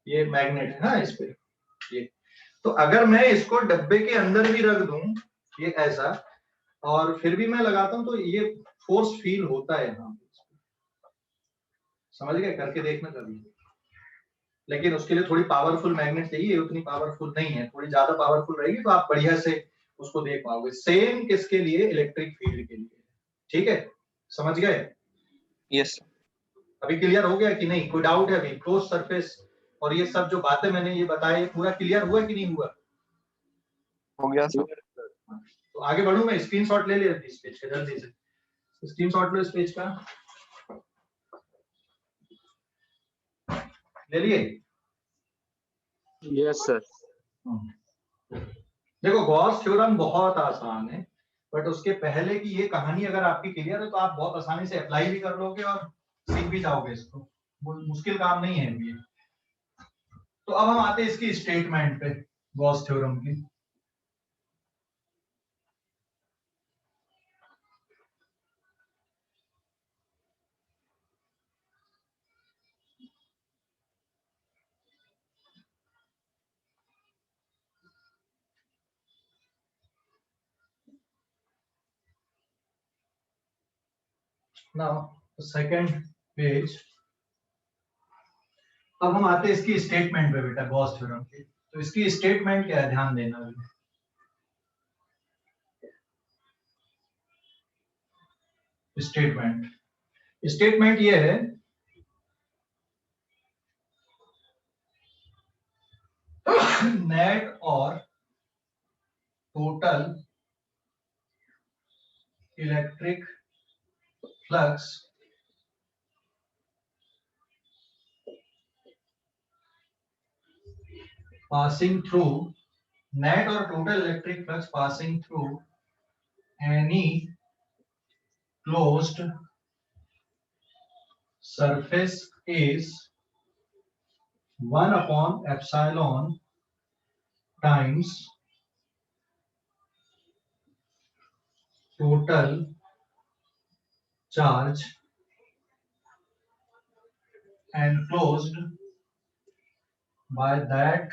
ये मैग्नेट है ना, इस पे ये। तो अगर मैं इसको डब्बे के अंदर भी रख दूं ये ऐसा, और फिर भी मैं लगाता हूं तो ये फोर्स फील होता है यहाँ पे। समझ गए, करके देखना कभी। लेकिन उसके लिए थोड़ी पावरफुल मैग्नेट चाहिए, उतनी पावरफुल नहीं है, थोड़ी ज्यादा पावरफुल रहेगी तो आप बढ़िया से उसको देख पाओगे। सेम किसके लिए, इलेक्ट्रिक फील्ड के लिए। ठीक है, समझ गए? Yes. अभी क्लियर हो गया कि नहीं, कोई डाउट है अभी? क्लोज सरफेस और ये सब जो बातें मैंने ये बताया, ये पूरा क्लियर हुआ कि नहीं हुआ? हो गया सर। तो आगे बढ़ूं मैं, स्क्रीनशॉट ले लिया इस पेज का, जल्दी से स्क्रीनशॉट लो इस पेज का, ले लिए? Yes, sir. देखो गॉस थ्योरम बहुत आसान है, बट उसके पहले की ये कहानी अगर आपकी क्लियर है तो आप बहुत आसानी से अप्लाई भी कर लोगे और सीख भी जाओगे इसको, मुश्किल काम नहीं है ये। तो अब हम आते हैं इसकी स्टेटमेंट पे, गॉस थ्योरम की। Now second page. अब हम आते हैं इसकी स्टेटमेंट पे बेटा, गॉस थ्योरम की। तो इसकी स्टेटमेंट क्या है, ध्यान देना अभी। स्टेटमेंट ये है, नेट और total electric flux passing through, net or total electric flux passing through any closed surface is 1 upon epsilon times total charge enclosed by that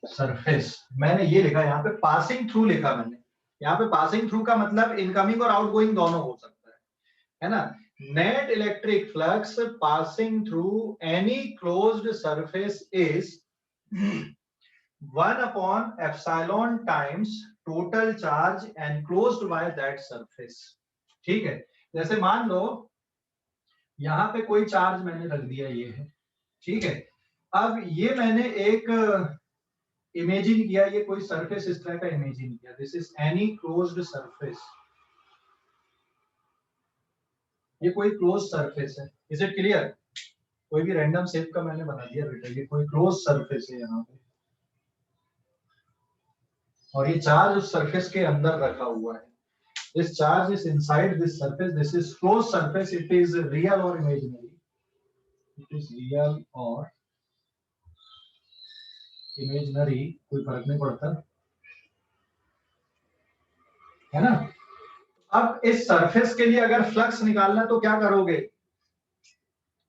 surface. मैंने ये लिखा, यहाँ पे पासिंग थ्रू लिखा मैंने। यहाँ पे पासिंग थ्रू का मतलब इनकमिंग और आउटगोइंग दोनों हो सकता है ना। Net electric flux passing through any closed surface is 1 upon epsilon times total charge enclosed by that surface। ठीक है, जैसे मान लो यहाँ पे कोई चार्ज मैंने रख दिया, ये है, ठीक है। अब ये मैंने एक इमेजिन किया, ये कोई सरफेस इस तरह का इमेजिन किया, this is any closed surface, ये कोई क्लोज सरफेस है। Is it clear? कोई भी रैंडम शेप का मैंने बना दिया बेटा, ये कोई क्लोज सरफेस है यहाँ पे, और ये चार्ज उस सरफेस के अंदर रखा हुआ है। This charge is inside this surface, this is close surface. It is real और इमेजिनरी, इट इज रियल और इमेजिनरी, कोई फर्क नहीं पड़ता, है ना। अब इस सरफेस के लिए अगर फ्लक्स निकालना है तो क्या करोगे?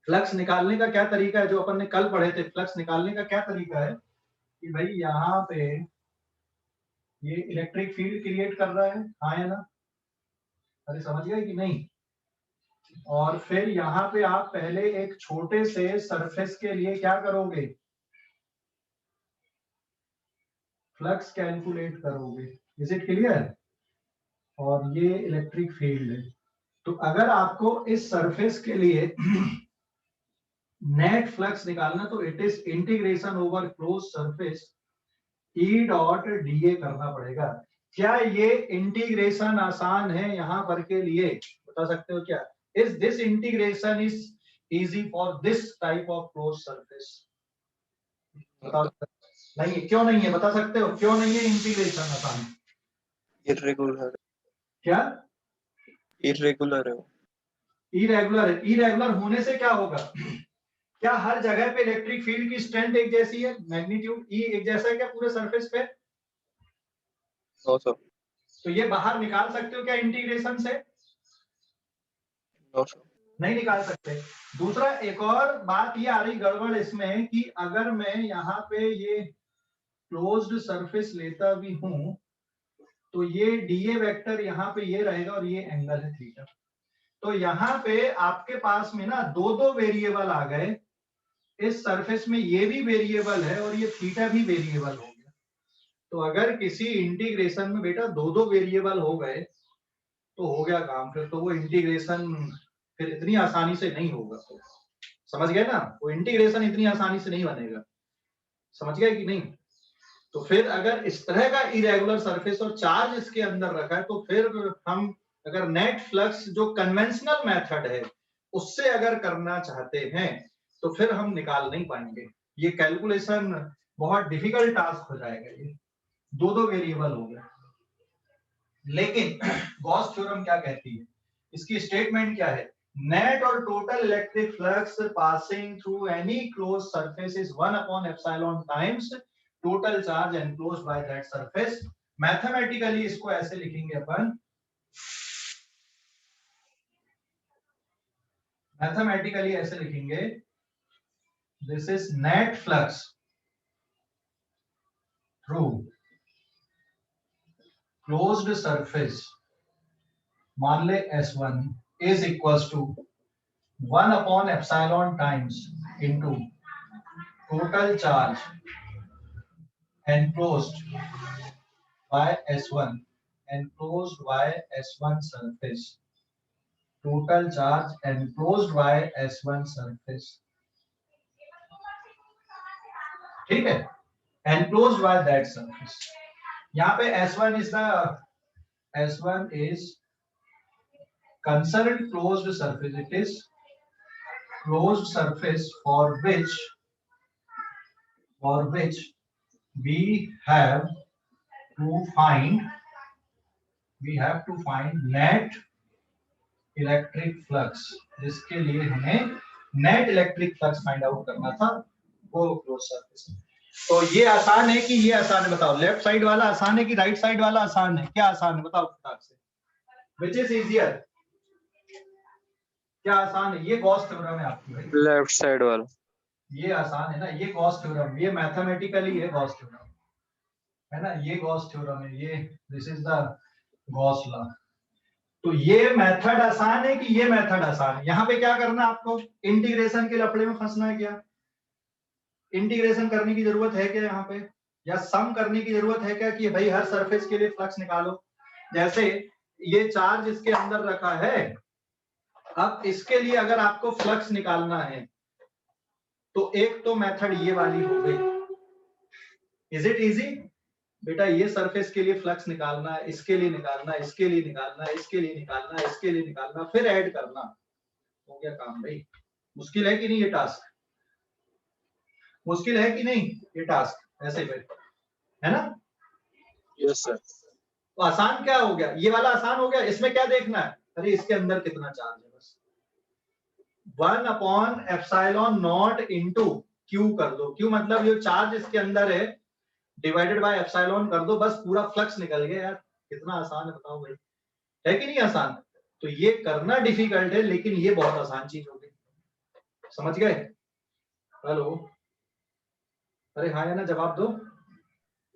फ्लक्स निकालने का क्या तरीका है, जो अपन ने कल पढ़े थे, फ्लक्स निकालने का क्या तरीका है कि भाई यहाँ पे ये इलेक्ट्रिक फील्ड क्रिएट कर रहा है, हाँ या ना? अरे समझ गए कि नहीं? और फिर यहाँ पे आप पहले एक छोटे से सरफेस के लिए क्या करोगे? फ्लक्स कैलकुलेट करोगे। Is it clear? और ये इलेक्ट्रिक फील्ड है। तो अगर आपको इस सरफेस के लिए नेट फ्लक्स निकालना, तो it is integration over close surface E dot DA करना पड़ेगा। क्या ये इंटीग्रेशन आसान है यहाँ पर के लिए? बता सकते हो क्या? Is this integration is easy for this type of close surface? बताओ। नहीं है, क्यों नहीं है बता सकते हो, क्यों नहीं है इंटीग्रेशन आसान? इरेगुलर क्या इरेगुलर है वो। इरेगुलर है? इरेगुलर होने से क्या होगा? क्या हर जगह पे इलेक्ट्रिक फील्ड की स्ट्रेंथ एक जैसी है, मैग्नीट्यूड ई एक जैसा है क्या पूरे सरफेस पे? No sir. तो ये बाहर निकाल सकते हो क्या इंटीग्रेशन से? No sir. नहीं निकाल सकते। दूसरा एक और बात ये आ रही गड़बड़ इसमें कि अगर मैं यहाँ पे ये क्लोज्ड सरफेस लेता भी हूं तो ये डीए वेक्टर यहाँ पे ये रहेगा और ये एंगल है थीटा। तो यहाँ पे आपके पास में ना दो दो वेरिएबल आ गए, इस सरफेस में ये भी वेरिएबल है और ये थीटा भी वेरिएबल हो गया। तो अगर किसी इंटीग्रेशन में बेटा दो दो वेरिएबल हो गए तो हो गया काम, फिर तो वो इंटीग्रेशन फिर इतनी आसानी से नहीं होगा। तो समझ गए ना, वो इंटीग्रेशन इतनी आसानी से नहीं बनेगा, समझ गए कि नहीं? तो फिर अगर इस तरह का इरेगुलर सरफेस और चार्ज इसके अंदर रखा है तो फिर हम अगर नेट फ्लक्स जो कन्वेंशनल मेथड है उससे अगर करना चाहते हैं तो फिर हम निकाल नहीं पाएंगे, ये कैलकुलेशन बहुत डिफिकल्ट टास्क हो जाएगा, ये दो दो वेरिएबल हो गया। लेकिन गॉस थ्योरम क्या कहती है, इसकी स्टेटमेंट क्या है? नेट और total electric flux passing through any close surface is 1 upon epsilon times total charge enclosed by that surface. Mathematically इसको ऐसे लिखेंगे अपन, मैथमेटिकली ऐसे लिखेंगे, this is net flux through closed surface, मान ले S1 is equals to 1 upon epsilon times into total charge enclosed by S1, enclosed by S1 surface, total charge enclosed by S1 surface, ठीक है, enclosed by that surface। यहाँ पे S1 is concerned closed surface, it is closed surface for which we have to find net electric flux, जिसके लिए हमें net electric flux find out करना था, वो क्लोज सरफेस। तो ये आसान है कि ये आसान है? बताओ, लेफ्ट साइड वाला आसान है कि राइट साइड वाला आसान है? क्या आसान है बताओ फटाक से, विच इज इजियर? क्या आसान है? ये गॉस थ्योरम है आपकी भाई, लेफ्ट साइड वाला। ये आसान है ना, ये गॉस थ्योरम, ये मैथमेटिकली है गॉस थ्योरम, है ना, ये गॉस थ्योरम है, ये this is the Gauss law. तो ये मेथड आसान है कि ये मेथड आसान है? यहाँ पे क्या करना है आपको, इंटीग्रेशन के लफड़े में फंसना है क्या? इंटीग्रेशन करने की जरूरत है क्या यहाँ पे, या सम करने की जरूरत है क्या कि भाई हर सरफेस के लिए फ्लक्स निकालो? जैसे ये चार्ज इसके अंदर रखा है, अब इसके लिए अगर आपको फ्लक्स निकालना है तो एक तो मेथड ये वाली हो गई, इज इट इजी? बेटा ये सरफेस के लिए फ्लक्स निकालना है, इसके लिए निकालना है, इसके लिए निकालना है, इसके लिए निकालना है, इसके लिए निकालना, फिर ऐड करना, हो गया काम भाई। मुश्किल है कि नहीं ये टास्क? मुश्किल है कि नहीं ये टास्क? ऐसे पे है ना? Yes sir. तो आसान क्या हो गया, ये वाला आसान हो गया। इसमें क्या देखना है, अरे इसके अंदर कितना चार्ज है, बस 1 upon epsilon not into Q कर दो, क्यू मतलब ये चार्ज इसके अंदर है डिवाइडेड बाय एप्सिलॉन कर दो, बस पूरा फ्लक्स निकल गया। यार कितना आसान है बताओ भाई, है कि नहीं आसान? तो ये करना डिफिकल्ट है लेकिन ये बहुत आसान चीज हो गई, समझ गए? हेलो, अरे हाँ या ना जवाब दो।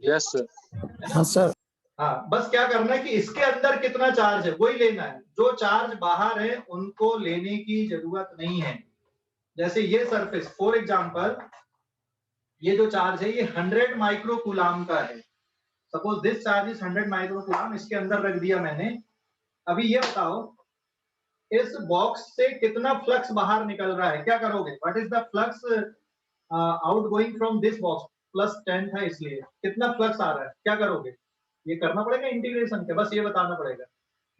Yes sir. हाँ सर। हाँ, बस क्या करना है कि इसके अंदर कितना चार्ज है वही लेना है, जो चार्ज बाहर है उनको लेने की जरूरत नहीं है। जैसे ये सरफेस फॉर एग्जांपल, ये जो चार्ज है ये 100 माइक्रोकूलाम का है, सपोज दिस चार्ज इज 100 माइक्रोकूलाम, इसके अंदर रख दिया मैंने। अभी ये बताओ इस बॉक्स से कितना फ्लक्स बाहर निकल रहा है, क्या करोगे? What is the flux out going from this box, +10 था इसलिए कितना फ्लक्स आ रहा है, क्या करोगे? ये करना पड़ेगा इंटीग्रेशन के, बस ये बताना पड़ेगा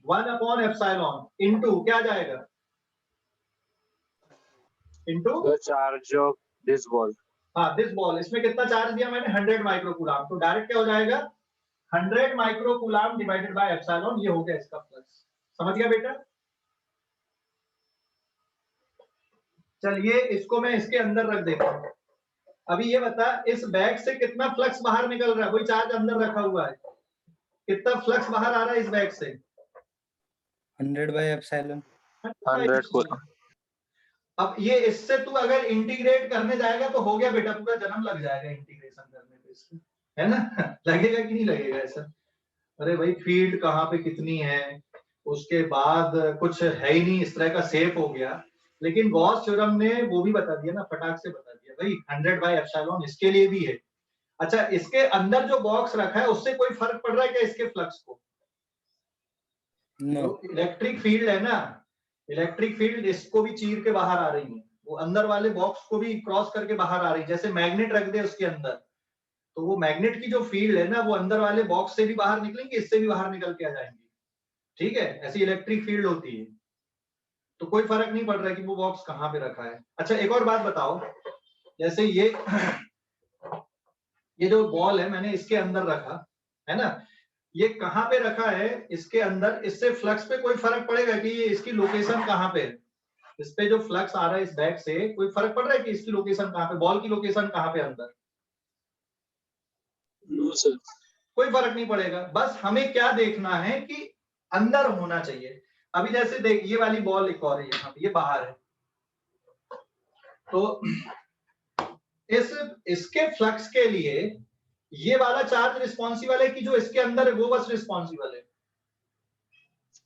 1 अपॉन एप्सिलॉन इनटू क्या जाएगा, into the charge of this ball, हाँ दिस बॉल, इसमें कितना चार्ज दिया मैंने 100 माइक्रोकूलम, तो डायरेक्ट क्या हो जाएगा 100 माइक्रोकूलम डिवाइडेड बाय एप्सिलॉन, ये हो गया इसका फ्लक्स। समझ गया बेटा? चलिए इसको मैं इसके अंदर रख देता हूँ। अभी ये बता इस बैग से कितना फ्लक्स बाहर निकल रहा है, कोई चार्ज अंदर रखा हुआ है, कितना फ्लक्स बाहर आ रहा है इस बैग से? 100 by epsilon. 100 कूलम। अब ये इससे तू अगर इंटीग्रेट करने जाएगा तो हो गया बेटा, पूरा जन्म लग जाएगा इंटीग्रेशन करने पे इसको, है ना? लगेगा कि नहीं लगेगा ऐसा? अरे भाई फील्ड कहाँ पे कितनी है, उसके बाद कुछ है ही नहीं, इस तरह का सेफ हो गया। लेकिन गॉस थ्योरम ने वो भी बता दिया ना, फटाक से बता दिया भाई 100 बाय एप्सिलॉन इसके लिए भी है। अच्छा इसके अंदर जो बॉक्स रखा है उससे कोई फर्क पड़ रहा है क्या इसके फ्लक्स को? No. तो इलेक्ट्रिक फील्ड है ना, इलेक्ट्रिक फील्ड इसको भी चीर के बाहर आ रही है, वो अंदर वाले बॉक्स को भी क्रॉस करके बाहर आ रही है। जैसे मैग्नेट रख दे उसके अंदर, तो वो मैग्नेट की जो फील्ड है ना वो अंदर वाले बॉक्स से भी बाहर निकलेंगे, इससे भी बाहर निकल के आ जाएंगे। ठीक है, ऐसी इलेक्ट्रिक फील्ड होती है। तो कोई फर्क नहीं पड़ रहा है कि वो बॉक्स कहाँ पे रखा है। अच्छा एक और बात बताओ, जैसे ये जो बॉल है मैंने इसके अंदर रखा है ना, ये कहाँ पे रखा है इसके अंदर, इससे फ्लक्स पे कोई फर्क पड़ेगा कि ये इसकी लोकेशन कहाँ पे है? इस पे जो फ्लक्स आ रहा है इस बैग से कोई फर्क पड़ रहा है कि इसकी लोकेशन कहाँ पे, बॉल की लोकेशन कहाँ पे अंदर? No sir. कोई फर्क नहीं पड़ेगा, बस हमें क्या देखना है कि अंदर होना चाहिए। अभी जैसे देख ये वाली बॉल एक और है यहाँ पे, ये बाहर है, तो इसके फ्लक्स के लिए ये वाला चार्ज रिस्पॉन्सिबल है कि जो इसके अंदर है वो बस रिस्पॉन्सिबल है?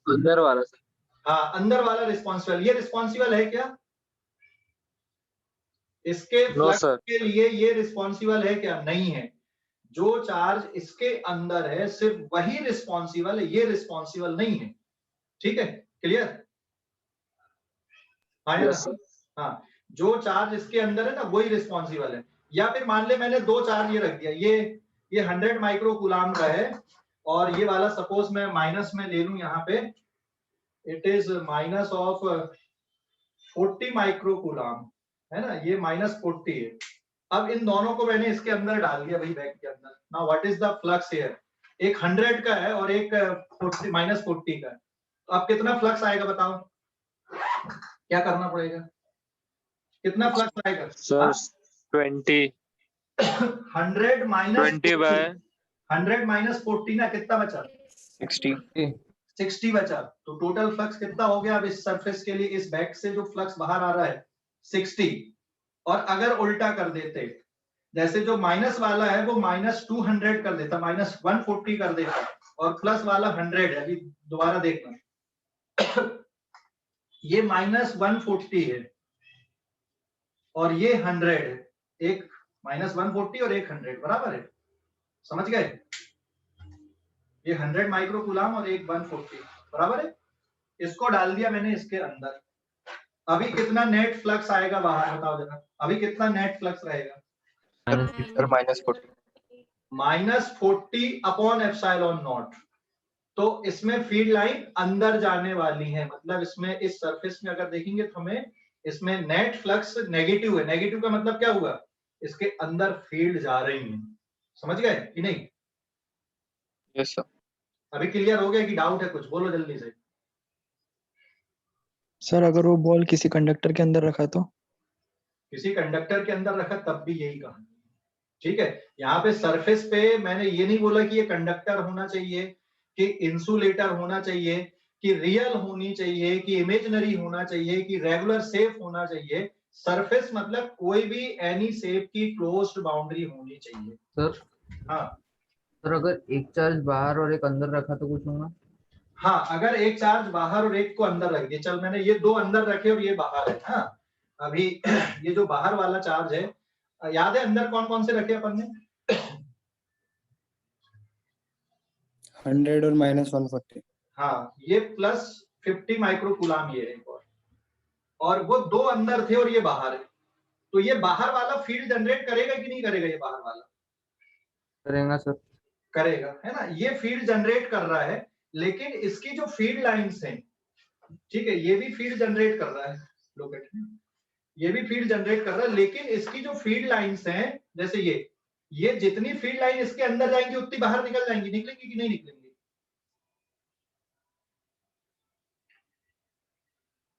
अंदर वाला सर। हाँ अंदर वाला रिस्पॉन्सिबल, ये रिस्पॉन्सिबल है क्या इसके फ्लक्स के लिए? ये रिस्पॉन्सिबल है क्या? नहीं है। जो चार्ज इसके अंदर है सिर्फ वही रिस्पॉन्सिबल है, ये रिस्पॉन्सिबल नहीं है। ठीक है, क्लियर? हाँ जो चार्ज इसके अंदर है ना वही रिस्पॉन्सिबल है। या फिर मान ले मैंने दो चार्ज ये रख दिया, ये 100 माइक्रोकूलम का है और ये वाला सपोज मैं माइनस में ले लूं, यहाँ पे it is minus of 40 microcoulomb है ना, ये -40 है। अब इन दोनों को मैंने इसके अंदर डाल दिया भाई बैग के अंदर। Now what is the flux here? एक 100 का है और एक 40 -40 का है, तो अब कितना फ्लक्स आएगा बताओ? क्या करना पड़ेगा? कितना फ्लक्स आएगा सर? 20 100 माइनस 100 माइनस 40 ना, कितना बचा? 60 बचा। तो टोटल फ्लक्स कितना हो गया अब इस सरफेस के लिए, इस बैग से जो फ्लक्स बाहर आ रहा है 60। और अगर उल्टा कर देते, जैसे जो माइनस वाला है वो -200 कर देता, -140 कर देता, और प्लस वाला 100 है। अभी दोबारा देखना ये -140 है और ये 100 है, एक -140 और एक 100 बराबर है। समझ गए? ये 100 माइक्रोकूलम और एक 140 बराबर है। इसको डाल दिया मैंने इसके अंदर। अभी कितना नेट फ्लक्स आएगा बाहर बताओ जरा, अभी कितना नेट फ्लक्स रहेगा? -40 अपॉन एप्सिलॉन नॉट। तो इसमें फील्ड लाइन अंदर जाने वाली है, मतलब इसमें इस सरफेस में अगर देखेंगे तो हमें इसमें नेट फ्लक्स नेगेटिव है। नेगेटिव का मतलब क्या हुआ? इसके अंदर फील्ड जा रही है। समझ गए कि नहीं? Yes sir. अभी क्लियर हो गया कि डाउट है कुछ? बोलो जल्दी से। सर अगर वो बॉल किसी कंडक्टर के अंदर रखा तो? किसी कंडक्टर के अंदर रखा तब भी यही कहानी। ठीक है, यहाँ पे सरफेस पे मैंने ये नहीं बोला कि ये कंडक्टर होना चाहिए, कि इंसुलेटर होना चाहिए, कि रियल होनी चाहिए, कि इमेजिनरी होना चाहिए, कि रेगुलर सेफ होना चाहिए। सरफेस मतलब कोई भी एनी शेप की क्लोज्ड बाउंड्री होनी चाहिए। सर हाँ सर, अगर एक चार्ज बाहर और एक अंदर रखा तो कुछ होगा? हाँ, अगर एक चार्ज बाहर और एक को अंदर रख दिया, चल मैंने ये दो अंदर रखे और ये बाहर है। हाँ अभी ये जो बाहर वाला चार्ज है, याद है अंदर कौन कौन से रखे अपन ने? 100 और -140. हाँ ये +50 माइक्रोकूलम ये है, और वो दो अंदर थे और ये बाहर है। तो ये बाहर वाला फील्ड जनरेट करेगा कि नहीं करेगा? ये बाहर वाला करेगा सर। करेगा, है ना? ये फील्ड जनरेट कर रहा है, लेकिन इसकी जो फील्ड लाइंस हैं, ठीक है, ये भी फील्ड जनरेट कर रहा है। लोकेट ये भी फील्ड जनरेट कर रहा है, लेकिन इसकी जो फील्ड लाइंस हैं, जैसे ये जितनी फील्ड लाइन इसके अंदर जाएंगी उतनी बाहर निकल जाएंगी, निकलेंगी कि नहीं निकलेंगी?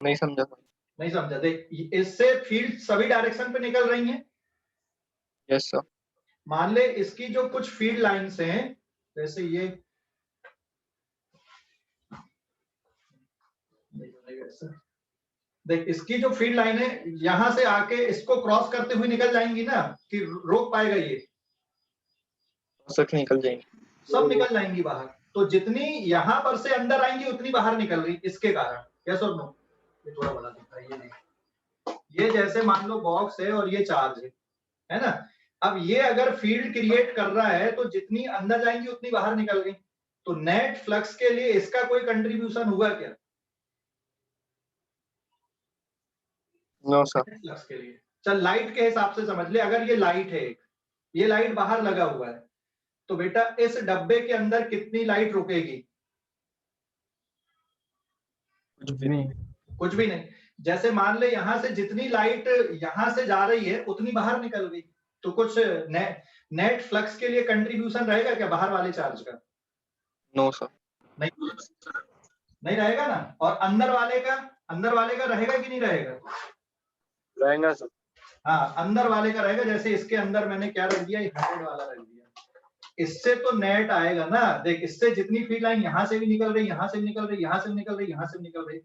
नहीं समझा सर। नहीं समझा। देख, इससे फील्ड सभी डायरेक्शन पे निकल रही हैं। Yes sir. मान ले इसकी जो कुछ फील्ड लाइंस हैं, जैसे ये देख, इसकी जो फील्ड लाइन है यहां से आके इसको क्रॉस करते हुए निकल जाएंगी ना, कि रोक पाएगा ये? सच निकल जाएंगे। सब निकल जाएंगी बाहर। तो जितनी यहां पर से अंदर आएंगी उतनी बाहर निकल रही इसके कारण। यस और नो? ये थोड़ा बड़ा दिख रहा है, ये नहीं। ये जैसे मान लो बॉक्स है और ये चार्ज है ना। अब ये अगर फील्ड क्रिएट कर रहा है तो जितनी अंदर जाएंगी उतनी बाहर निकल गई। तो नेट फ्लक्स के लिए इसका कोई कंट्रीब्यूशन हुआ क्या? No sir. फ्लक्स के लिए चल लाइट के हिसाब से समझ ले। अगर ये लाइट है, ये लाइट बाहर लगा हुआ है, तो बेटा इस डब्बे के अंदर कितनी लाइट रुकेगी? कुछ भी नहीं। कुछ भी नहीं। जैसे मान ले यहां से जितनी लाइट यहां से जा रही है उतनी बाहर निकल गई, तो कुछ नेट फ्लक्स के लिए कंट्रीब्यूशन रहेगा क्या बाहर वाले चार्ज का? No sir. नहीं रहेगा ना। और अंदर वाले का रहेगा कि नहीं रहेगा? रहेगा सर। हाँ, अंदर वाले का रहेगा। जैसे इसके अंदर मैंने क्या रख दिया, 100 वाला रख दिया, इससे तो नेट आएगा ना। देख, इससे जितनी फील्ड लाइन यहां से भी निकल रही, यहां से भी निकल रही, यहां से भी निकल रही, यहां से भी निकल रही,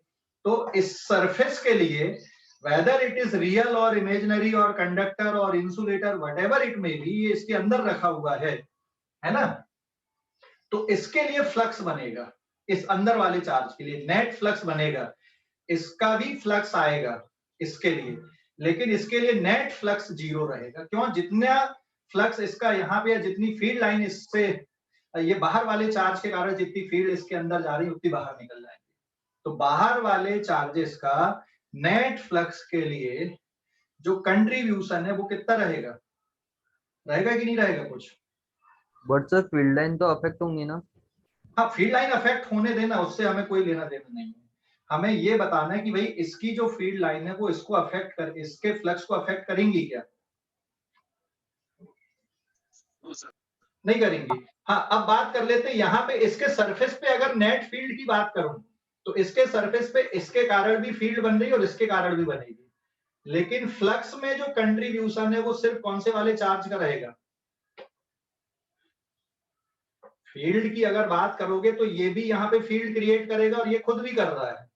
तो इस सरफेस के लिए वेदर इट इज रियल और इमेजिनरी और कंडक्टर और insulator whatever it may be, ये इसके अंदर रखा हुआ है ना। तो इसके लिए फ्लक्स बनेगा, इस अंदर वाले चार्ज के लिए नेट फ्लक्स बनेगा। इसका भी फ्लक्स आएगा इसके लिए, लेकिन इसके लिए नेट फ्लक्स 0 रहेगा। क्यों? जितना फ्लक्स इसका यहाँ पे, जितनी फील्ड लाइन इससे ये बाहर वाले चार्ज के कारण जितनी फील्ड इसके अंदर जा रही है उतनी बाहर निकल जाएगी। तो बाहर वाले चार्जेस का नेट फ्लक्स के लिए जो कंट्रीब्यूशन है वो कितना रहेगा कि नहीं रहेगा कुछ? बट सर फील्ड लाइन तो अफेक्ट होंगी ना। हाँ, फील्ड लाइन अफेक्ट होने देना, उससे हमें कोई लेना देना नहीं है। हमें ये बताना है कि भाई इसकी जो फील्ड लाइन है वो इसको अफेक्ट कर, इसके फ्लक्स को अफेक्ट करेंगी क्या? नहीं करेंगी। हाँ, अब बात कर लेते हैं यहाँ पे इसके सरफेस पे अगर नेट फील्ड की बात करूं तो इसके सरफेस पे इसके कारण भी फील्ड बन रही है और इसके कारण भी बनेगी, लेकिन फ्लक्स में जो कंट्रीब्यूशन है वो सिर्फ कौन से वाले चार्ज का रहेगा? फील्ड की अगर बात करोगे तो ये भी यहाँ पे फील्ड क्रिएट करेगा और ये खुद भी कर रहा है,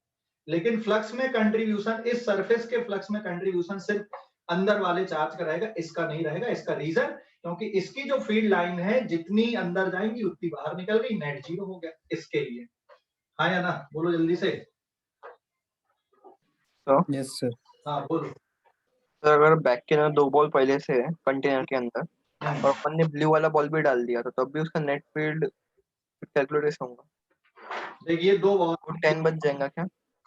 लेकिन फ्लक्स में कंट्रीब्यूशन, इस सरफेस के फ्लक्स में कंट्रीब्यूशन सिर्फ अंदर वाले चार्ज का रहेगा, इसका नहीं रहेगा। इसका रीजन, क्योंकि इसकी जो फील्ड लाइन है जितनी अंदर जाएंगी उतनी बाहर निकल गई, नेट 0 हो गया इसके लिए। हाँ या ना? बोलो जल्दी से। Yes sir. हाँ बोलो। सर अगर बैक के अंदर 2 बॉल पहले से है कंटेनर के अंदर और अपन ने ब्लू वाला बॉल भी डाल दिया, तो तब भी उसका नेट फील्ड कैलकुलेट होगा। देखिए 2 बॉल 10 बच जाएगा क्या?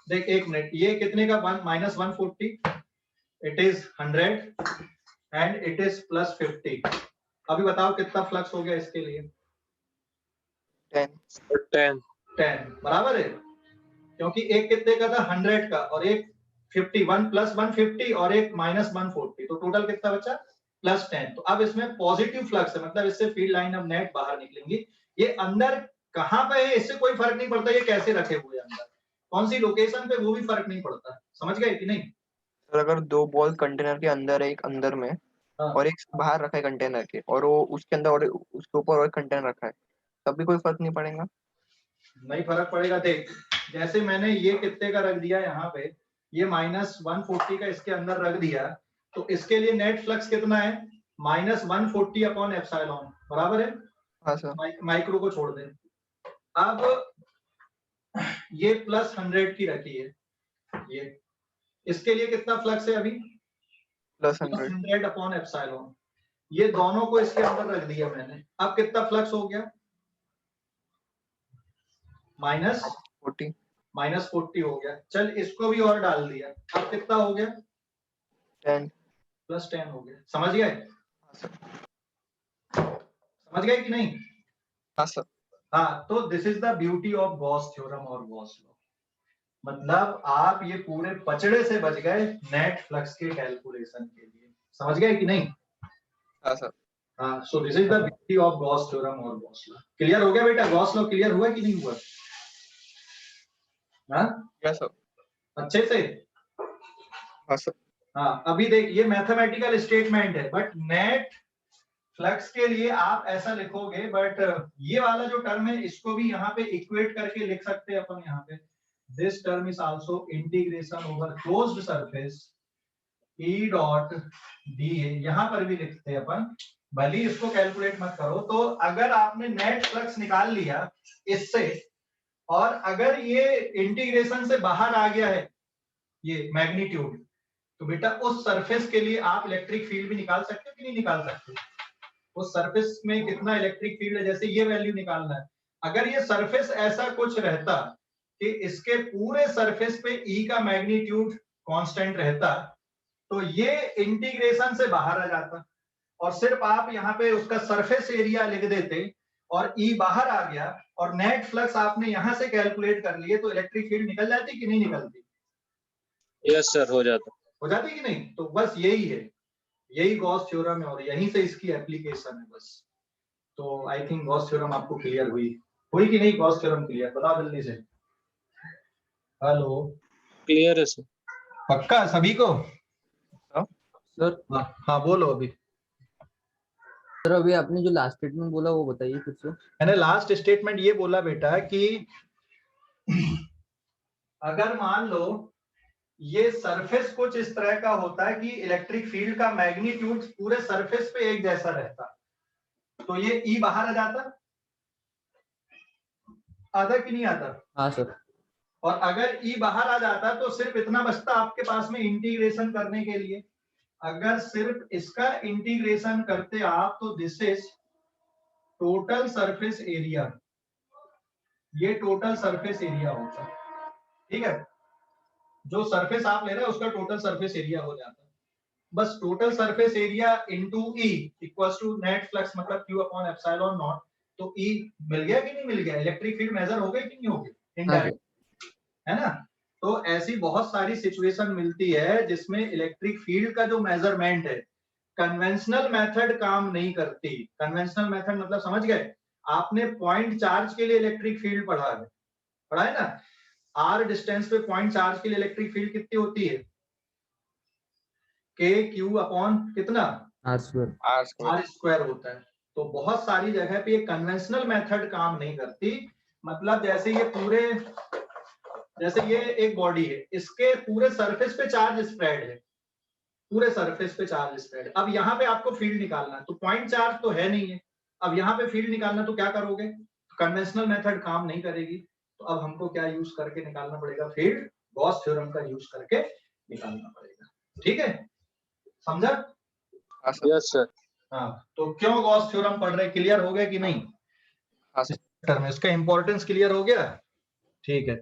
देख, एक मिनट, ये कितने का? -140, it is 100 and it is +50। अभी बताओ कितना फ्लक्स हो गया इसके लिए? 10 बराबर है, क्योंकि एक कितने का था? 100 का, और एक 51 + 150 और एक -140, तो टोटल कितना बचा? +10। तो अब इसमें पॉजिटिव फ्लक्स है, मतलब इससे फील्ड लाइन अब नेट बाहर निकलेंगी। ये अंदर कहां पे है इससे कोई फर्क नहीं पड़ता, ये कैसे रखे हुए अंदर, कौन सी लोकेशन पे, वो भी फर्क नहीं पड़ता। समझ गए कि नहीं? सर अगर 2 बॉल कंटेनर के अंदर है, एक अंदर में हाँ। और एक बाहर रखा है कंटेनर के, और वो उसके अंदर और उसके ऊपर और कंटेनर रखा है, तब भी कोई फर्क नहीं पड़ेगा? नहीं फर्क पड़ेगा। देख, जैसे मैंने ये कितने का रख दिया यहाँ पे, ये -140 का इसके अंदर रख दिया, तो इसके लिए नेट फ्लक्स कितना है? -140/ε, बराबर है? हाँ सर। माइक्रो को छोड़ दे। अब ये +100 की रखी है, ये इसके लिए कितना फ्लक्स है अभी? +100। +100/ε। ये दोनों को इसके अंदर रख दिया मैंने। अब कितना फ्लक्स हो गया? -40 हो गया। चल इसको भी और डाल दिया, अब कितना हो गया? 10 +10 हो गया। समझ गए? समझ गए कि नहीं? हाँ सर। हाँ, तो this is the beauty of Gauss theorem और गॉस लॉ। मतलब आप ये पूरे पचड़े से बच गए नेट फ्लक्स के कैलकुलेशन के लिए। समझ गए कि नहीं? हाँ सर। हाँ, so this is the beauty of Gauss theorem और गॉस लॉ। क्लियर हो गया बेटा? गॉस लॉ क्लियर हुआ कि नहीं हुआ? हाँ, यस सर। अच्छे से? हाँ सर। हाँ, अभी देख ये मैथमेटिकल स्टेटमेंट है, बट नेट फ्लक्स के लिए आप ऐसा लिखोगे, बट ये वाला जो टर्म है इसको भी यहाँ पे इक्वेट करके लिख सकते हैं अपन। यहाँ पे this term is also integration over closed surface E dot D A, यहाँ पर भी लिखते हैं अपन, भले ही इसको कैलकुलेट मत करो। तो अगर आपने नेट फ्लक्स निकाल लिया इससे, और अगर ये इंटीग्रेशन से बाहर आ गया है ये मैग्नीट्यूड, तो बेटा उस सरफेस के लिए आप इलेक्ट्रिक फील्ड भी निकाल सकते हो कि नहीं निकाल सकते? उस सरफेस में कितना इलेक्ट्रिक फील्ड है, जैसे ये वैल्यू निकालना है। अगर ये सरफेस ऐसा कुछ रहता कि इसके पूरे सरफेस पे ई का मैग्नीट्यूड कांस्टेंट रहता, तो ये इंटीग्रेशन से बाहर आ जाता और सिर्फ आप यहाँ पे उसका सरफेस एरिया लिख देते और ई बाहर आ गया और नेट फ्लक्स आपने यहां से कैलकुलेट कर लिए, तो इलेक्ट्रिक फील्ड निकल जाती कि नहीं निकलती? यस सर, हो जाता। हो जाती कि नहीं? तो बस यही है, यही गॉस थ्योरम है और यहीं से इसकी एप्लीकेशन है बस। तो आई थिंक गॉस थ्योरम आपको क्लियर हुई कि नहीं? Gauss theorem clear? बताओ जल्दी से। हेलो, क्लियर है सर। पक्का सभी को? सर हाँ बोलो। अभी सर अभी आपने जो लास्ट स्टेटमेंट बोला वो बताइए फिर से। मैंने लास्ट स्टेटमेंट ये बोला बेटा कि अगर मान लो ये सरफेस कुछ इस तरह का होता है कि इलेक्ट्रिक फील्ड का मैग्नीट्यूड पूरे सरफेस पे एक जैसा रहता, तो ये ई बाहर आ जाता, आता कि नहीं आता? हाँ सर। और अगर ई बाहर आ जाता तो सिर्फ इतना बचता आपके पास में इंटीग्रेशन करने के लिए। अगर सिर्फ इसका इंटीग्रेशन करते आप, तो this is total surface area, ये टोटल सरफेस एरिया होता। ठीक है, जो सरफेस आप ले रहे हैं उसका टोटल सरफेस एरिया हो जाता है। बस total surface area into E equals to net flux, मतलब क्यू अपॉन एप्सिलॉन नॉट। तो ई मिल गया कि नहीं मिल गया? इलेक्ट्रिक फील्ड मेजर हो गए कि नहीं हो गए? इनडायरेक्ट, है ना? तो ऐसी बहुत सारी सिचुएशन मिलती है जिसमें इलेक्ट्रिक फील्ड का जो मेजरमेंट है, कन्वेंशनल मेथड काम नहीं करती। कन्वेंशनल मेथड मतलब समझ गए? आपने पॉइंट चार्ज के लिए इलेक्ट्रिक फील्ड पढ़ा है ना? आर डिस्टेंस पे पॉइंट चार्ज के लिए इलेक्ट्रिक फील्ड कितनी होती है? के क्यू अपॉन कितना? R square. आर स्क्वायर होता है। तो बहुत सारी जगह पे ये कन्वेंशनल मेथड काम नहीं करती। मतलब जैसे ये एक बॉडी है, इसके पूरे सरफेस पे चार्ज स्प्रेड है, पूरे सरफेस पे चार्ज स्प्रेड। अब यहाँ पे आपको फील्ड निकालना है, तो पॉइंट चार्ज तो है नहीं है, अब यहाँ पे फील्ड निकालना, तो क्या करोगे? कन्वेंशनल मेथड काम नहीं करेगी। तो अब हमको क्या यूज करके निकालना पड़ेगा? फील्ड गॉस थ्योरम का यूज करके निकालना पड़ेगा। ठीक है, समझा? Yes sir. हाँ, तो क्यों गॉस थ्योरम पढ़ रहे? क्लियर हो गया कि नहीं? हाँ सर। इसका इंपॉर्टेंस क्लियर हो गया? ठीक है।